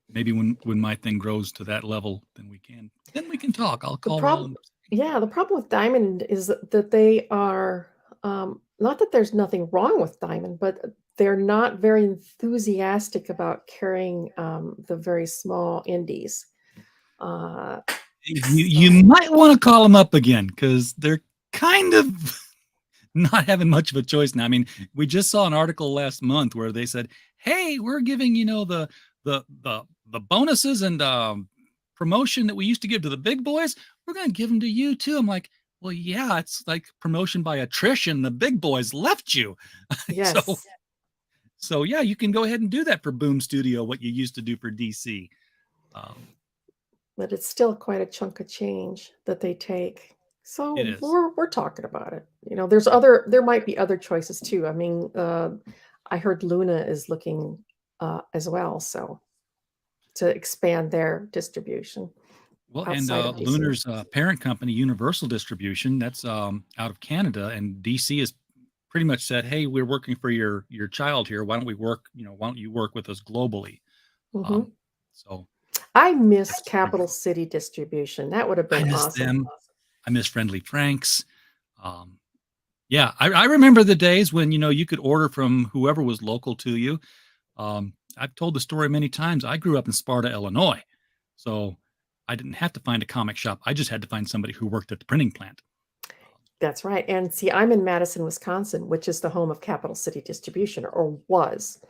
maybe when my thing grows to that level, then we can talk. I'll call Roland. Yeah, the problem with Diamond is that they are not that there's nothing wrong with Diamond, but they're not very enthusiastic about carrying the very small indies. You might want to call them up again, because they're kind of not having much of a choice now. I mean, we just saw an article last month where they said, "Hey, we're giving the bonuses and promotion that we used to give to the big boys. We're going to give them to you too." I'm like, well, yeah, it's like promotion by attrition. The big boys left you. Yes. So yeah, you can go ahead and do that for Boom Studio, what you used to do for DC. But it's still quite a chunk of change that they take. So It is. we're talking about it. There might be other choices too. I mean, I heard Luna is looking as well, so to expand their distribution. Well, and Lunar's parent company, Universal Distribution, that's out of Canada, and DC has pretty much said, "Hey, we're working for your child here. Why don't we work? Why don't you work with us globally?" Mm-hmm. So I miss Capital City Distribution. That would have been I miss awesome. them. I miss Friendly Franks. Yeah, I remember the days when you could order from whoever was local to you. I've told the story many times. I grew up in Sparta, Illinois, so I didn't have to find a comic shop. I just had to find somebody who worked at the printing plant. That's right. And see, I'm in Madison, Wisconsin, which is the home of Capital City Distribution, or was.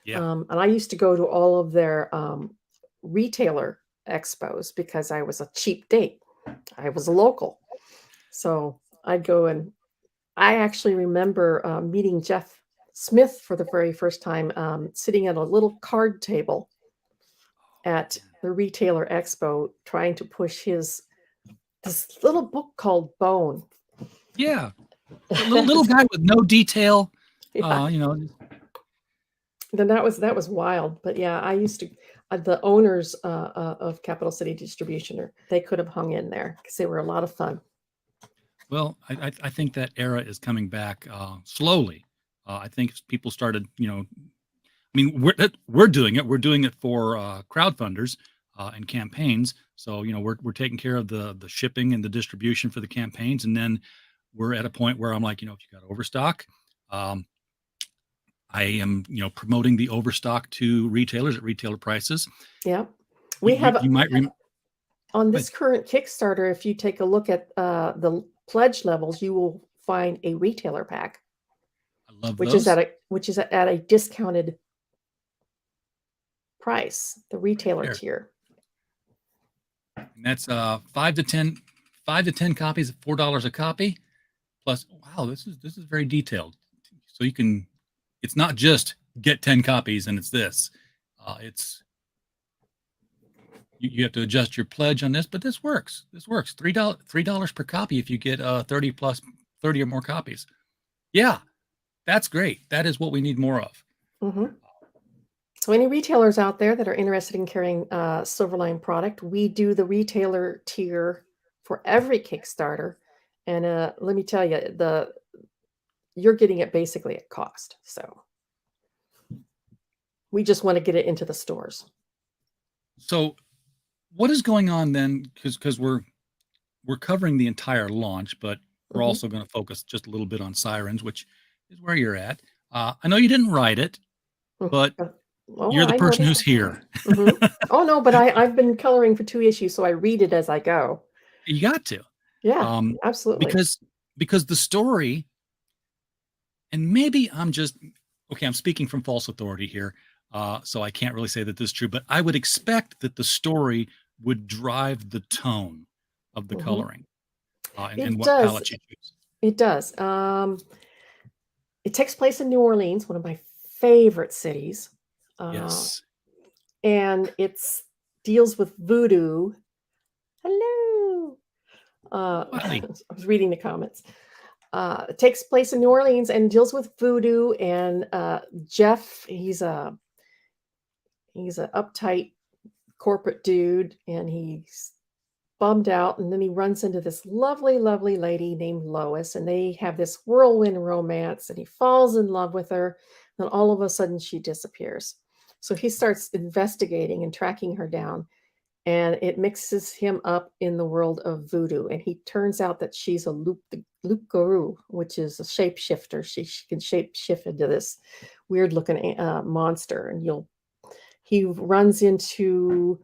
Yeah. And I used to go to all of their retailer expos because I was a cheap date. I was a local. So I'd go, and I actually remember meeting Jeff Smith for the very first time, sitting at a little card table at the retailer expo, trying to push this little book called Bone. Yeah. A little guy with no detail. Yeah. Then that was wild. But yeah, I used to, the owners of Capital City Distribution, they could have hung in there because they were a lot of fun. Well, I think that era is coming back slowly. I think people started, I mean, we're doing it. We're doing it for crowdfunders and campaigns. So, we're taking care of the shipping and the distribution for the campaigns. And then we're at a point where I'm like, if you got overstock, I am, promoting the overstock to retailers at retailer prices. Yeah. We have You might on this current Kickstarter, if you take a look at the pledge levels, you will find a retailer pack, I love which those. is at a discounted price, the retailer there. tier. And that's 5 to 10 copies at $4 a copy. Plus, wow, this is very detailed. So it's not just get 10 copies and it's this. It's you have to adjust your pledge on this, but this works. This works. $3 per copy if you get 30 or more copies. Yeah, that's great. That is what we need more of. Mm-hmm. So any retailers out there that are interested in carrying Silverline product, we do the retailer tier for every Kickstarter. And let me tell you, you're getting it basically at cost. So we just want to get it into the stores. So what is going on then? Because we're covering the entire launch, but we're also going to focus just a little bit on Sirens, which is where you're at. I know you didn't write it, but you're the person who's here. Oh no, but I've been coloring for 2 issues, so I read it as I go. You got to. Yeah, absolutely. Because the story, and maybe I'm speaking from false authority here, so I can't really say that this is true, but I would expect that the story would drive the tone of the coloring and what palette you choose. It does. It takes place in New Orleans, one of my favorite cities. Yes. And it deals with voodoo. Hello. I was reading the comments. It takes place in New Orleans and deals with voodoo. And Jeff, he's an uptight corporate dude, and he's bummed out. And then he runs into this lovely, lovely lady named Lois, and they have this whirlwind romance. And he falls in love with her. Then all of a sudden, she disappears. So he starts investigating and tracking her down, and it mixes him up in the world of voodoo. And he turns out that she's a loup-garou, which is a shapeshifter. She can shapeshift into this weird-looking monster. And he runs into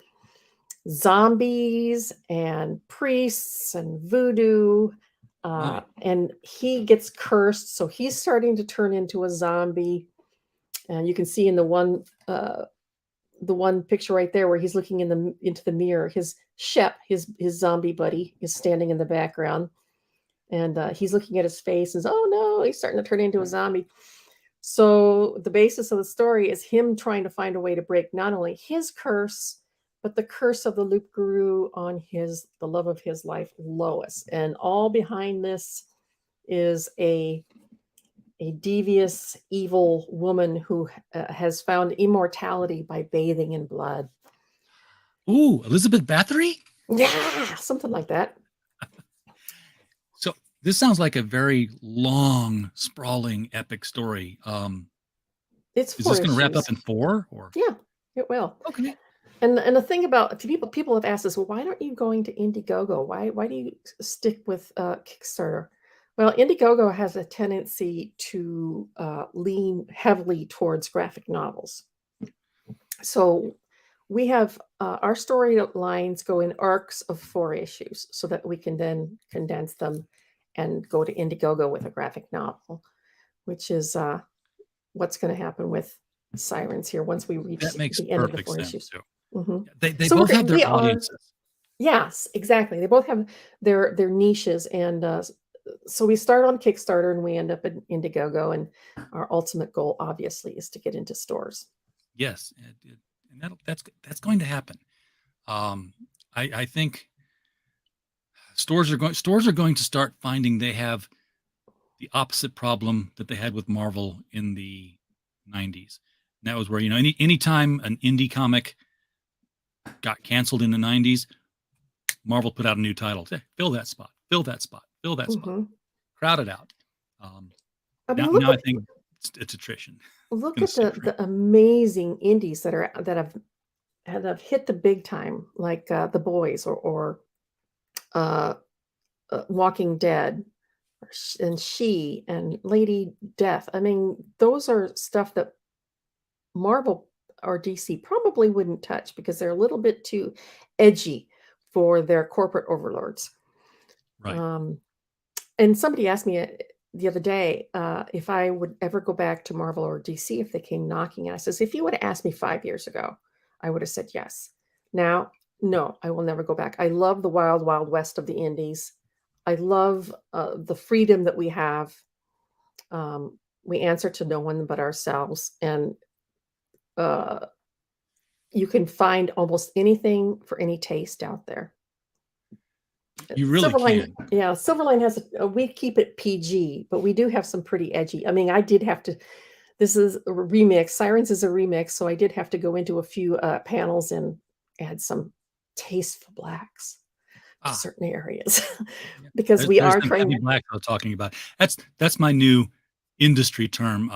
zombies and priests and voodoo, and he gets cursed. So he's starting to turn into a zombie. And you can see in the one picture right there where he's looking into the mirror, his Shep, his zombie buddy, is standing in the background, and he's looking at his face and says, "Oh no, he's starting to turn into a zombie." So the basis of the story is him trying to find a way to break not only his curse, but the curse of the loup-garou on the love of his life, Lois. And all behind this is a devious, evil woman who has found immortality by bathing in blood. Ooh, Elizabeth Bathory? Yeah, something like that. So this sounds like a very long, sprawling, epic story. It's is 4 this going to wrap issues. up in 4? Or Yeah, it will. Okay. And the thing about people have asked us, well, why aren't you going to Indiegogo? Why do you stick with Kickstarter? Well, Indiegogo has a tendency to lean heavily towards graphic novels. So we have our storylines go in arcs of 4 issues so that we can then condense them and go to Indiegogo with a graphic novel, which is what's going to happen with Sirens here once we reach the end of the 4 issues. Mm-hmm. They both have their audiences. Yes, exactly. They both have their niches, and so we start on Kickstarter and we end up in Indiegogo, and our ultimate goal, obviously, is to get into stores. Yes, and that's going to happen. I think stores are going to start finding they have the opposite problem that they had with Marvel in the 90s. And that was where, anytime an indie comic got canceled in the 90s, Marvel put out a new title. Say, fill that spot, fill that spot, fill that spot, crowd it out. Now I think it's attrition. Look at the amazing indies that have hit the big time, like The Boys or Walking Dead or and She and Lady Death. I mean, those are stuff that Marvel or DC probably wouldn't touch because they're a little bit too edgy for their corporate overlords. Right. And somebody asked me the other day if I would ever go back to Marvel or DC if they came knocking. And I says, if you would have asked me 5 years ago, I would have said yes. Now, no, I will never go back. I love the wild, wild west of the Indies. I love the freedom that we have. We answer to no one but ourselves. And you can find almost anything for any taste out there. You really Silverline, can. yeah, Silverline has we keep it PG, but we do have some pretty edgy. I mean, I did have to. This is a remix. Sirens is a remix, so I did have to go into a few panels and add some tasteful blacks to certain areas because There's, we there's are some trying. heavy black I was talking about. That's my new industry term.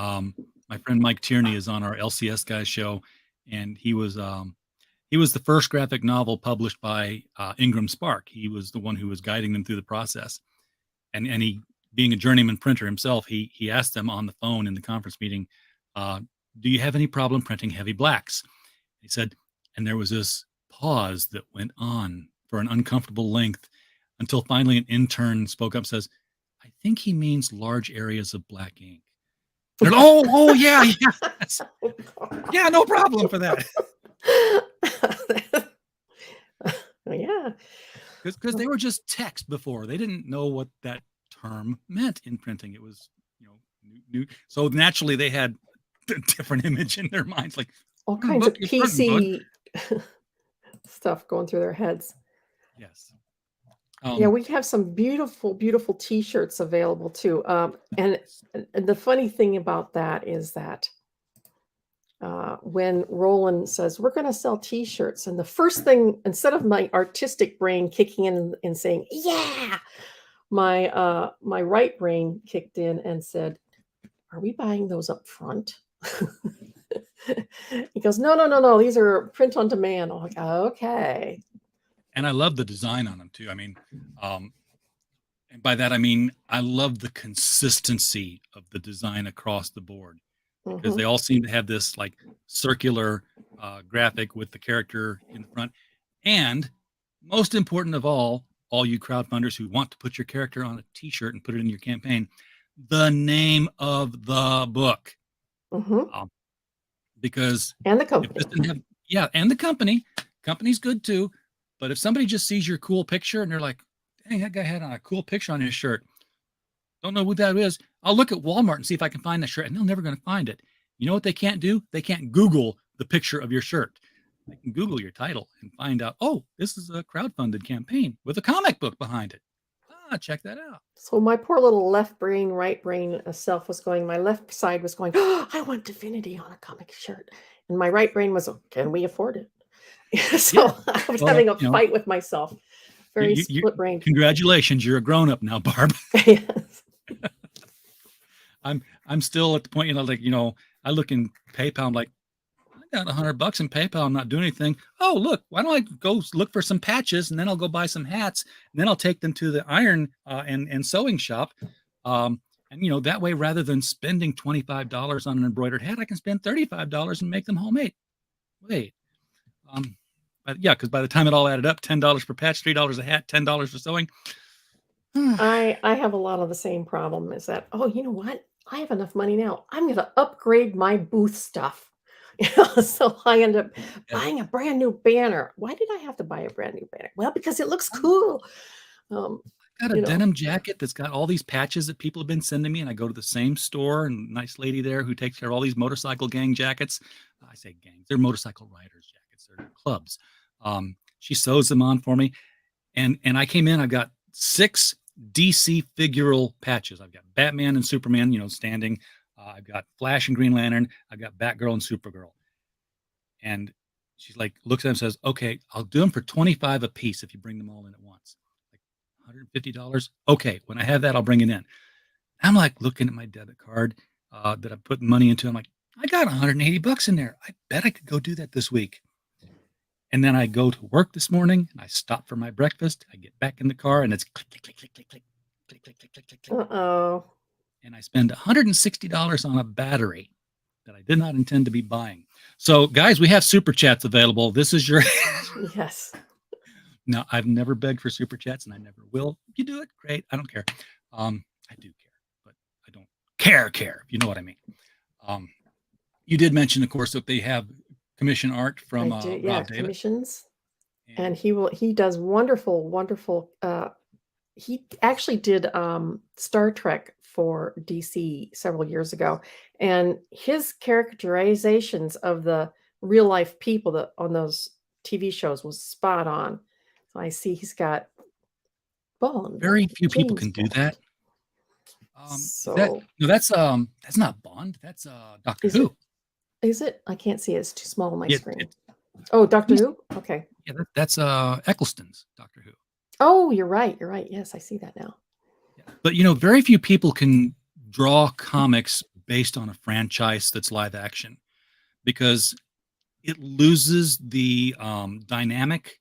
My friend Mike Tierney is on our LCS guys show, and he was the first graphic novel published by Ingram Spark. He was the one who was guiding them through the process, and he, being a journeyman printer himself, he asked them on the phone in the conference meeting, "Do you have any problem printing heavy blacks?" He said, and there was this pause that went on for an uncomfortable length until finally an intern spoke up and says, "I think he means large areas of black ink." They're like, oh yeah, yes. Yeah, no problem for that. Yeah, Because they were just text before. They didn't know what that term meant in printing. It was, new. So naturally they had a different image in their minds, like all kinds of book, you're printing, bud. PC stuff going through their heads. Yes. Yeah, we have some beautiful, beautiful T-shirts available too. And the funny thing about that is that when Roland says we're going to sell T-shirts, and the first thing, instead of my artistic brain kicking in and saying yeah, my right brain kicked in and said, "Are we buying those up front?" He goes, no, these are print on demand. I'm like, okay. And I love the design on them too. I mean, and by that I mean I love the consistency of the design across the board, because they all seem to have this like circular graphic with the character in the front. And most important of all you crowdfunders who want to put your character on a T-shirt and put it in your campaign, the name of the book. Because and the company, and the company's good too. But if somebody just sees your cool picture and they're like, "Dang, that guy had a cool picture on his shirt. Don't know who that is. I'll look at Walmart and see if I can find that shirt." And they're never going to find it. You know what they can't do? They can't Google the picture of your shirt. They can Google your title and find out, oh, this is a crowdfunded campaign with a comic book behind it. Check that out. So my poor little left brain, right brain self was going, my left side was going, "Oh, I want Divinity on a comic shirt." And my right brain was, "Can we afford it?" So I was having a fight with myself. Very split-brained. Congratulations, you're a grown-up now, Barb. Yes. I'm still at the point, I look in PayPal, I'm like, I got $100 in PayPal, I'm not doing anything. Oh, look, why don't I go look for some patches, and then I'll go buy some hats, and then I'll take them to the iron and sewing shop. And that way, rather than spending $25 on an embroidered hat, I can spend $35 and make them homemade. Wait. But yeah, because by the time it all added up, $10 per patch, $3 a hat, $10 for sewing. I have a lot of the same problem. Is that, oh, you know what? I have enough money now. I'm going to upgrade my booth stuff. So I end up buying a brand new banner. Why did I have to buy a brand new banner? Well, because it looks cool. Got a denim jacket that's got all these patches that people have been sending me, and I go to the same store, and nice lady there who takes care of all these motorcycle gang jackets. I say gangs, they're motorcycle riders jackets, they're clubs. She sews them on for me, and I came in. I've got 6 DC figural patches. I've got Batman and Superman, standing. I've got Flash and Green Lantern. I've got Batgirl and Supergirl. And she's like, looks at him and says, "Okay, I'll do them for $25 a piece if you bring them all in at once." Like $150. Okay, when I have that, I'll bring it in. I'm like looking at my debit card that I put money into. I'm like, I got $180 in there. I bet I could go do that this week. And then I go to work this morning, and I stop for my breakfast. I get back in the car, and it's click, click, click, click, click, click. click, click, click, click, click, click. Uh-oh. And I spend $160 on a battery that I did not intend to be buying. So, guys, we have super chats available. This is your. Yes. Now, I've never begged for super chats, and I never will. If you do it, great. I don't care. I do care, but I don't care. If you know what I mean. You did mention, of course, that they have commission art from I do, Rob yeah, David. commissions. And he does wonderful. He actually did Star Trek for DC several years ago, and his characterizations of the real life people that on those TV shows was spot on. So I see he's got Bond. Very few people James can do Bond. that. So That's not Bond. That's Doctor Who. Is it? I can't see it. It's too small on my Yeah, screen. Oh, Doctor Who? Okay. Yeah, that's Eccleston's Doctor Who. Oh, you're right. Yes, I see that now. But very few people can draw comics based on a franchise that's live action, because it loses the dynamic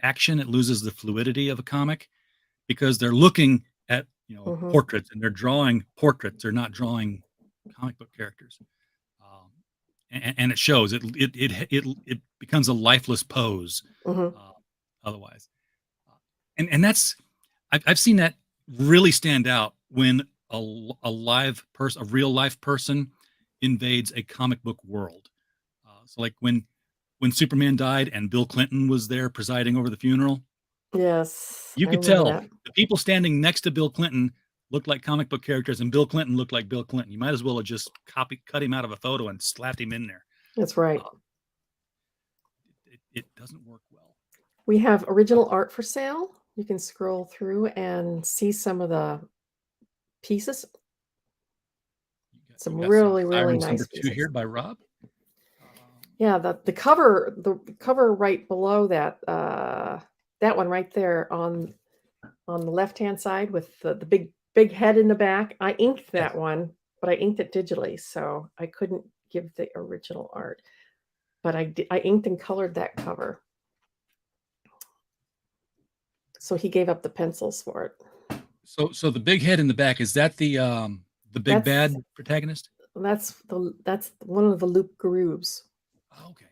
action. It loses the fluidity of a comic, because they're looking at portraits, and they're drawing portraits. They're not drawing comic book characters, and it shows. It becomes a lifeless pose otherwise. And that's I've seen that really stand out when a real life person invades a comic book world. So like when Superman died and Bill Clinton was there presiding over the funeral. Yes. You I could remember tell that. the people standing next to Bill Clinton looked like comic book characters, and Bill Clinton looked like Bill Clinton. You might as well have just cut him out of a photo and slapped him in there. That's right. It doesn't work well. We have original art for sale. You can scroll through and see some of the pieces. Some really Sirens nice number 2 pieces. here by Rob. Yeah, the cover right below that that one right there on the left-hand side with the big head in the back. I inked that one, but I inked it digitally, so I couldn't give the original art. But I inked and colored that cover. So he gave up the pencils for it. So the big head in the back, is that the big bad protagonist? That's one of the Loop Grooves. Okay.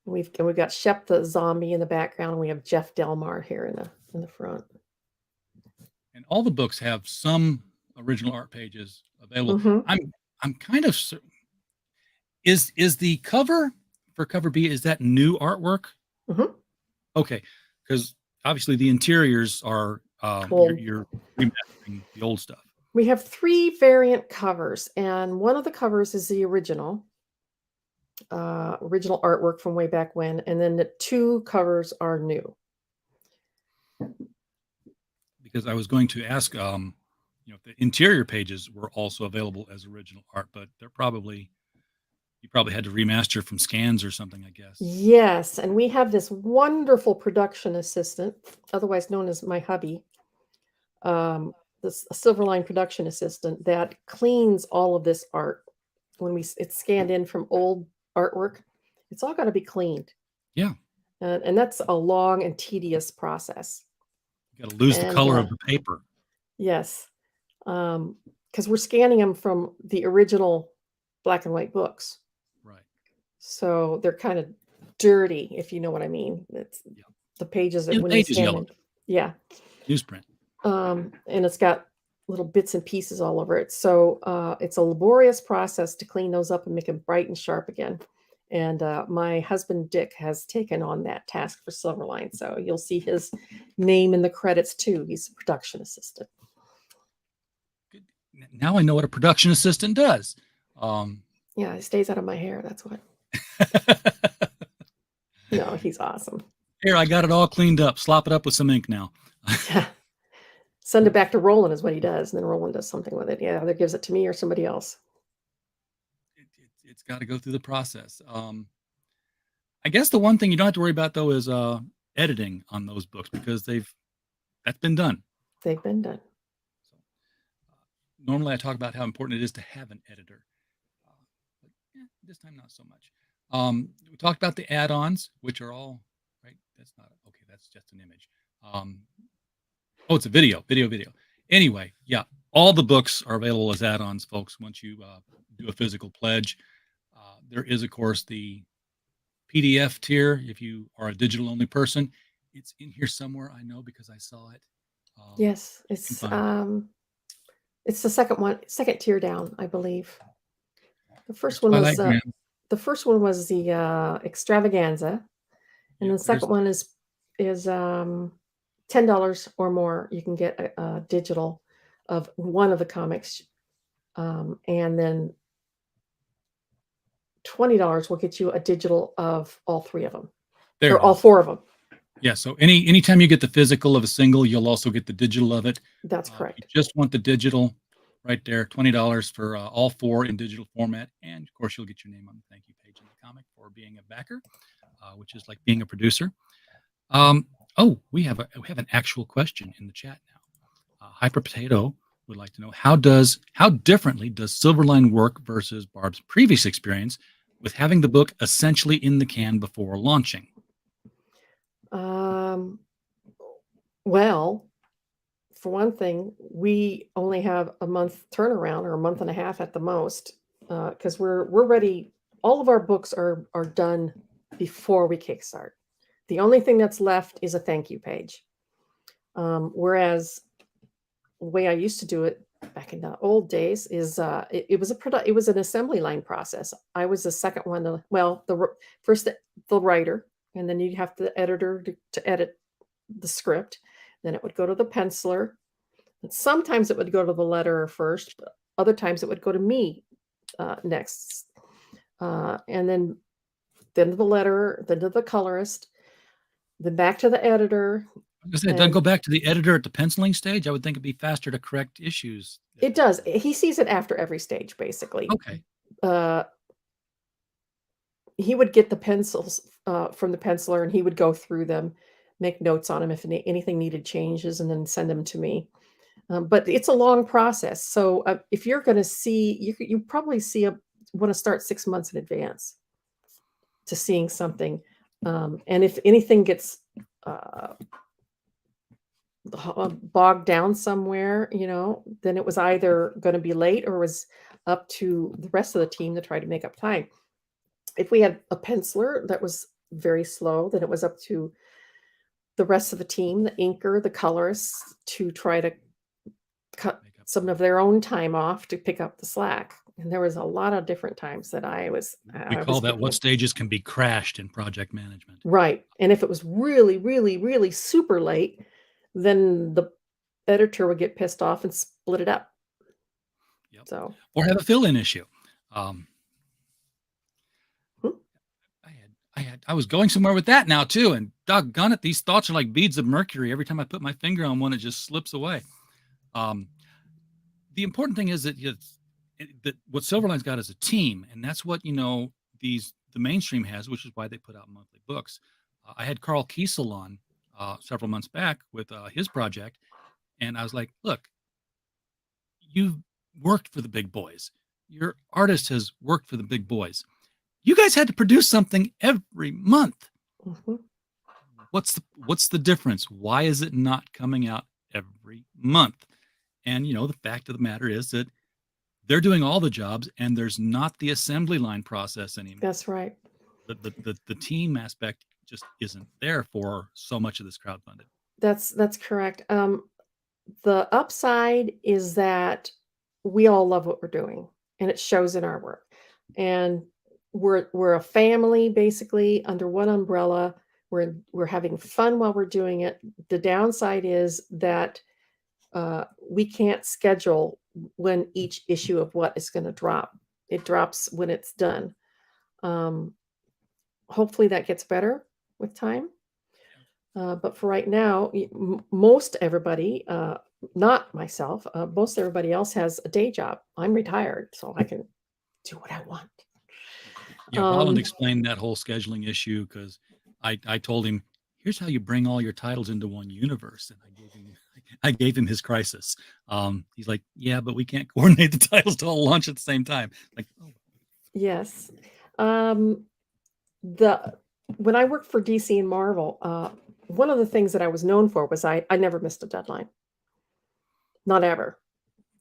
We've got Shep the zombie in the background, and we have Jeff Delmar here in the front. And all the books have some original art pages available. Mm-hmm. I'm kind of certain. Is the cover for cover B, is that new artwork? Mm-hmm. Okay, because obviously the interiors are you're remastering the old stuff. We have 3 variant covers, and one of the covers is the original artwork from way back when, and then the 2 covers are new. Because I was going to ask, if the interior pages were also available as original art, but you probably had to remaster from scans or something, I guess. Yes, and we have this wonderful production assistant, otherwise known as my hubby, this Silverline production assistant that cleans all of this art. When it's scanned in from old artwork, it's all got to be cleaned. Yeah. And that's a long and tedious process. You got to lose the color of the paper. Yes. Because we're scanning them from the original black and white books. Right. So they're kind of dirty, if you know what I mean. It's the pages that The when pages you yellow. scan. Yeah. Newsprint. And it's got little bits and pieces all over it. So it's a laborious process to clean those up and make them bright and sharp again. And my husband, Dick, has taken on that task for Silverline. So you'll see his name in the credits, too. He's a production assistant. Good. Now I know what a production assistant does. Yeah, he stays out of my hair. That's what. No, he's awesome. Here, I got it all cleaned up. Slop it up with some ink now. Yeah. Send it back to Roland is what he does. And then Roland does something with it. Yeah, either gives it to me or somebody else. It's got to go through the process. I guess the one thing you don't have to worry about, though, is editing on those books, because that's been done. They've been done. So, normally I talk about how important it is to have an editor. But this time, not so much. We talked about the add-ons, which are all, right? That's not, okay, that's just an image. Oh, it's a video. Anyway, yeah, all the books are available as add-ons, folks. Once you do a physical pledge, there is, of course, the PDF tier. If you are a digital-only person, it's in here somewhere. I know because I saw it. Yes, You can find it's the second tier down, I believe. The first one Twilight was Grand. the first one was the Extravaganza, and Yep, the second one is $10 or more. You can get a digital of one of the comics, and then $20 will get you a digital of all three of them, there or it all is. four of them. Yeah, so anytime you get the physical of a single, you'll also get the digital of it. That's If correct. you just want the digital, right there, $20 for all four in digital format, and of course, you'll get your name on the thank you page in the comic for being a backer, which is like being a producer. Oh, we have an actual question in the chat now. Hyper Potato would like to know how differently does Silverline work versus Barb's previous experience with having the book essentially in the can before launching? Well, for one thing, we only have a month turnaround, or a month and a half at the most, because we're ready. All of our books are done before we kickstart. The only thing that's left is a thank you page. Whereas the way I used to do it back in the old days is it was an assembly line process. I was the second one first the writer, and then you'd have the editor to edit the script. Then it would go to the penciler. And sometimes it would go to the letterer first, but other times it would go to me next. And then to the letterer, then to the colorist, then back to the editor. I was gonna say, doesn't go back to the editor at the penciling stage. I would think it'd be faster to correct issues. It does. He sees it after every stage, basically. Okay. He would get the pencils from the penciler, and he would go through them, make notes on them if anything needed changes, and then send them to me. But it's a long process. So if you're going to see, you probably want to start 6 months in advance to seeing something. And if anything gets bogged down somewhere, then it was either going to be late or was up to the rest of the team to try to make up time. If we had a penciler that was very slow, then it was up to the rest of the team, the inker, the colorists, to try to cut some of their own time off to pick up the slack. And there was a lot of different times that We call that what stages can be crashed in project management. Right. And if it was really, really, really super late, then the editor would get pissed off and split it up. Yep. So, or have a fill-in issue. I was going somewhere with that now too, and doggone it, these thoughts are like beads of mercury. Every time I put my finger on one, it just slips away. The important thing is that what Silverline's got is a team, and that's what the mainstream has, which is why they put out monthly books. I had Carl Kiesel on several months back with his project, and I was like, look, you've worked for the big boys. Your artist has worked for the big boys. You guys had to produce something every month. mm-hmm. What's the difference? Why is it not coming out every month? And the fact of the matter is that they're doing all the jobs, and there's not the assembly line process anymore. That's right. The team aspect just isn't there for so much of this crowdfunded. That's correct. The upside is that we all love what we're doing, and it shows in our work. And we're a family, basically, under one umbrella. We're having fun while we're doing it. The downside is that we can't schedule when each issue of what is going to drop. It drops when it's done. Hopefully that gets better with time. But for right now, most everybody, not myself, most everybody else has a day job. I'm retired, so I can do what I want. Yeah, Roland explained that whole scheduling issue, because I told him, here's how you bring all your titles into one universe. And I gave him his crisis. He's like, yeah, but we can't coordinate the titles to all launch at the same time. Like, oh. Yes. When I worked for DC and Marvel, one of the things that I was known for was I never missed a deadline. Not ever.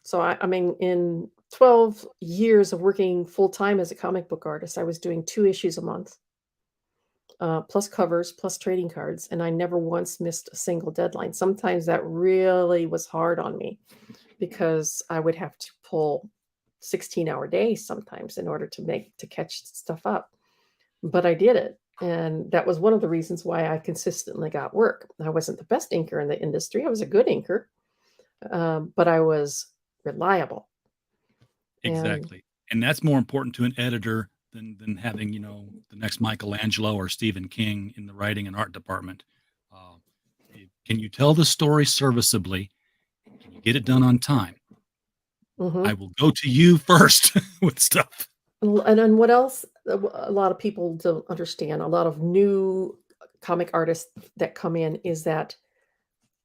So I mean, in 12 years of working full time as a comic book artist, I was doing 2 issues a month, plus covers, plus trading cards, and I never once missed a single deadline. Sometimes that really was hard on me because I would have to pull 16-hour days sometimes in order to catch stuff up. But I did it. And that was one of the reasons why I consistently got work. I wasn't the best inker in the industry. I was a good inker, but I was reliable. And Exactly. And that's more important to an editor than having, the next Michelangelo or Stephen King in the writing and art department. Uh, can you tell the story serviceably? Can you get it done on time? mhm. I will go to you first with stuff. And then what else a lot of people don't understand, a lot of new comic artists that come in, is that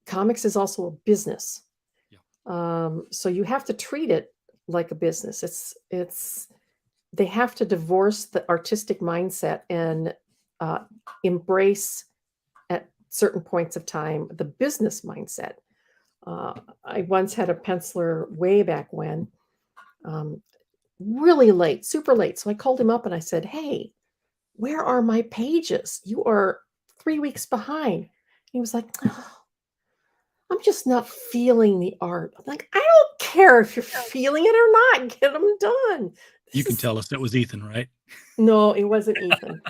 comics is also a business. Yeah. So you have to treat it like a business. It's they have to divorce the artistic mindset and embrace at certain points of time the business mindset. I once had a penciler way back when, um, really late, super late. So I called him up and I said, "Hey, where are my pages? You are 3 weeks behind." He was like, "Oh, I'm just not feeling the art." I'm like, "I don't care if you're feeling it or not. Get them done." You This can is tell us that was Ethan, right? No, it wasn't Ethan.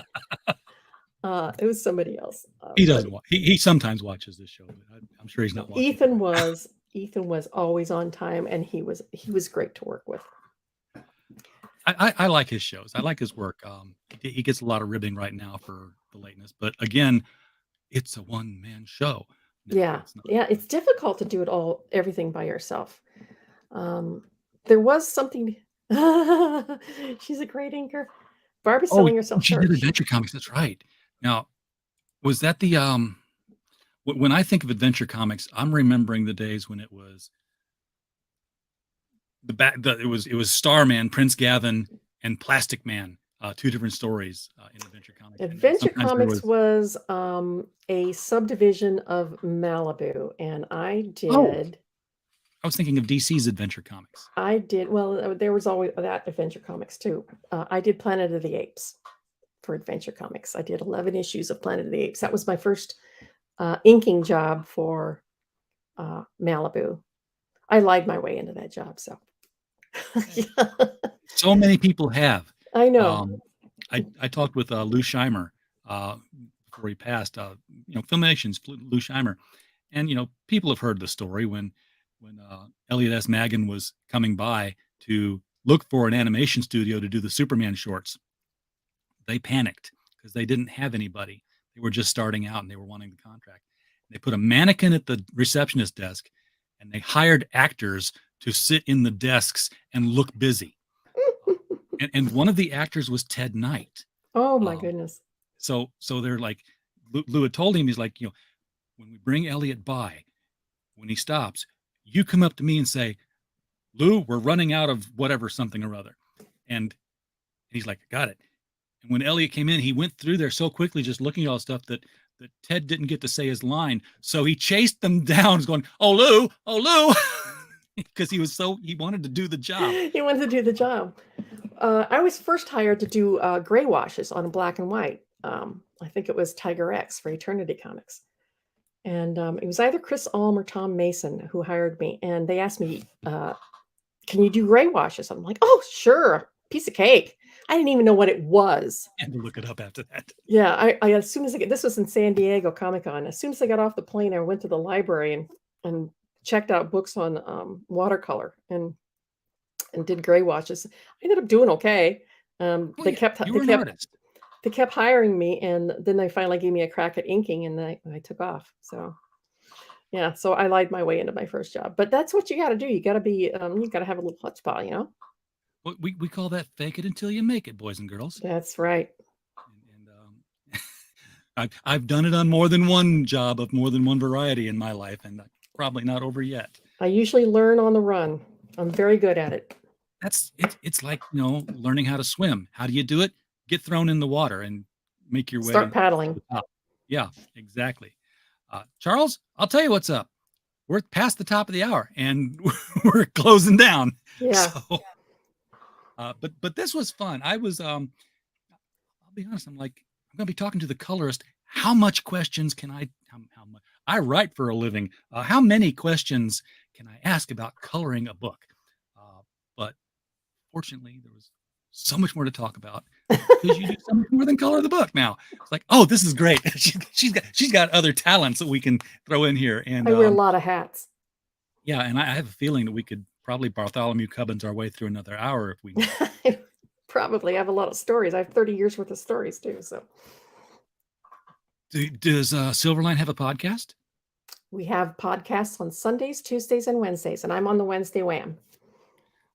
It was somebody else. He But doesn't watch. He sometimes watches this show, but I'm sure he's not watching. Ethan was always on time, and he was great to work with. I like his shows. I like his work. He gets a lot of ribbing right now for the lateness, but again, it's a one-man show. No, Yeah, it's not. yeah, it's difficult to do everything by yourself. There was something. She's a great inker. Barb is Oh, selling herself she did short. Adventure Comics. That's right. Now, was that the when I think of Adventure Comics, I'm remembering the days when it was it was Starman, Prince Gavin, and Plastic Man, 2 different stories in Adventure Comics. And Adventure sometimes there Comics was a subdivision of Malibu, and Oh, I was thinking of DC's Adventure Comics. well, there was always that Adventure Comics too. I did Planet of the Apes for Adventure Comics. I did 11 issues of Planet of the Apes. That was my first inking job for Malibu. I lied my way into that job, so yeah. So many people have. I know. I talked with Lou Scheimer before he passed. Filmations, Lou Scheimer, and people have heard the story when Elliot S. Magan was coming by to look for an animation studio to do the Superman shorts. They panicked because they didn't have anybody. They were just starting out and they were wanting the contract. They put a mannequin at the receptionist desk and they hired actors to sit in the desks and look busy. And one of the actors was Ted Knight. Oh my goodness. So they're like, Lou had told him, he's like, when we bring Elliot by, when he stops, you come up to me and say, "Lou, we're running out of whatever, something or other." And he's like, "Got it." And when Elliot came in, he went through there so quickly, just looking at all the stuff that Ted didn't get to say his line. So he chased them down, going, "Oh, Lou," because he wanted to do the job. He wanted to do the job. I was first hired to do gray washes on black and white. I think it was Tiger X for Eternity Comics. And it was either Chris Alm or Tom Mason who hired me. And they asked me, "Can you do gray washes?" I'm like, "Oh, sure. Piece of cake." I didn't even know what it was. And to look it up after that. Yeah, I as soon as this was in San Diego Comic-Con. As soon as I got off the plane, I went to the library and checked out books on watercolor and did gray washes. I ended up doing okay. They kept hiring me, and then they finally gave me a crack at inking, and I took off. So yeah, so I lied my way into my first job, but that's what you got to do. You got to be, you got to have a little chutzpah, Well, we call that fake it until you make it, boys and girls. That's right. And I've done it on more than one job of more than one variety in my life, and probably not over yet. I usually learn on the run. I'm very good at it. It's like learning how to swim. How do you do it? Get thrown in the water and make your way. Start paddling. To the top. Yeah, exactly. Charles, I'll tell you what's up. We're past the top of the hour and we're closing down. Yeah. So, but this was fun. I was, I'll be honest. I'm going to be talking to the colorist. How much questions can how much I write for a living? How many questions can I ask about coloring a book? But fortunately, there was so much more to talk about because you do so much more than color the book now. It's like, oh, this is great. she's got other talents that we can throw in here. And I wear a lot of hats. Yeah, and I have a feeling that we could probably Bartholomew Cubbins our way through another hour if we Probably. I have a lot of stories. I have 30 years worth of stories too. So does Silverline have a podcast? we have podcasts on Sundays, Tuesdays, and Wednesdays, and I'm on the Wednesday Wham.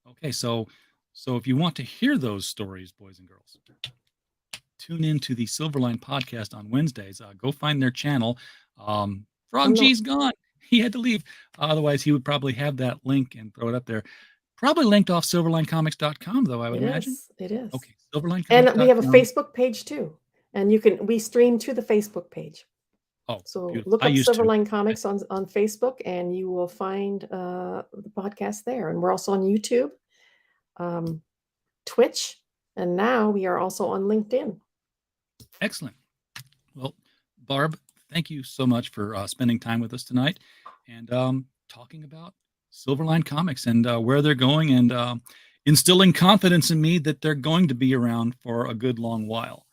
Okay, so if you want to hear those stories, boys and girls, tune into the Silverline podcast on Wednesdays. Go find their channel. Frog G's gone. He had to leave. Otherwise, he would probably have that link and throw it up there. Probably linked off silverlinecomics.com, though, I would imagine. It is. Okay, Silverline. And we have a Facebook page too. And we stream to the Facebook page. Oh, so beautiful. look up Silverline Comics on Facebook and you will find the podcast there. And we're also on YouTube, Twitch, and now we are also on LinkedIn. Excellent. Well, Barb, thank you so much for spending time with us tonight and talking about Silverline Comics and where they're going and instilling confidence in me that they're going to be around for a good long while.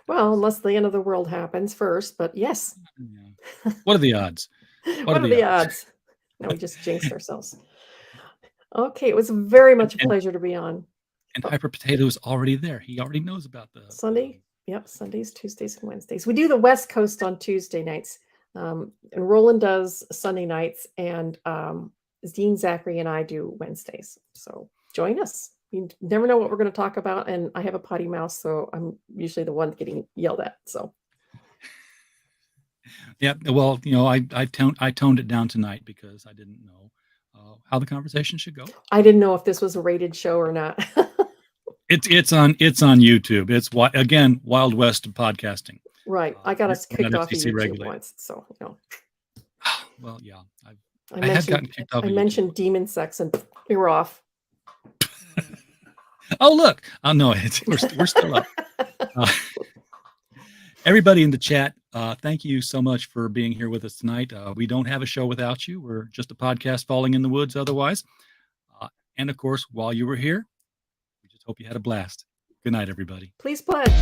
Well, unless the end of the world happens first, but yes. Yeah. What are the odds? What are the odds? No, we just jinxed ourselves. Okay, it was very much a pleasure to be on. And Hyper Potato is already there. He already knows about the Sunday. Yep, Sundays, Tuesdays, and Wednesdays. We do the West Coast on Tuesday nights, and Roland does Sunday nights, and Dean, Zachary, and I do Wednesdays. So join us. You never know what we're going to talk about, and I have a potty mouth, so I'm usually the one getting yelled at. So, yeah. Well, I toned it down tonight because I didn't know how the conversation should go. I didn't know if this was a rated show or not. It's on YouTube. It's again Wild West of podcasting. Right. I got us kicked off of YouTube regulated. once, so Well, yeah. I have gotten kicked off. I mentioned demon sex, and we were off. Oh, look. Oh, no, we're still up. Everybody in the chat, thank you so much for being here with us tonight. We don't have a show without you. We're just a podcast falling in the woods otherwise. And, of course, while you were here, we just hope you had a blast. Good night, everybody. Please pledge.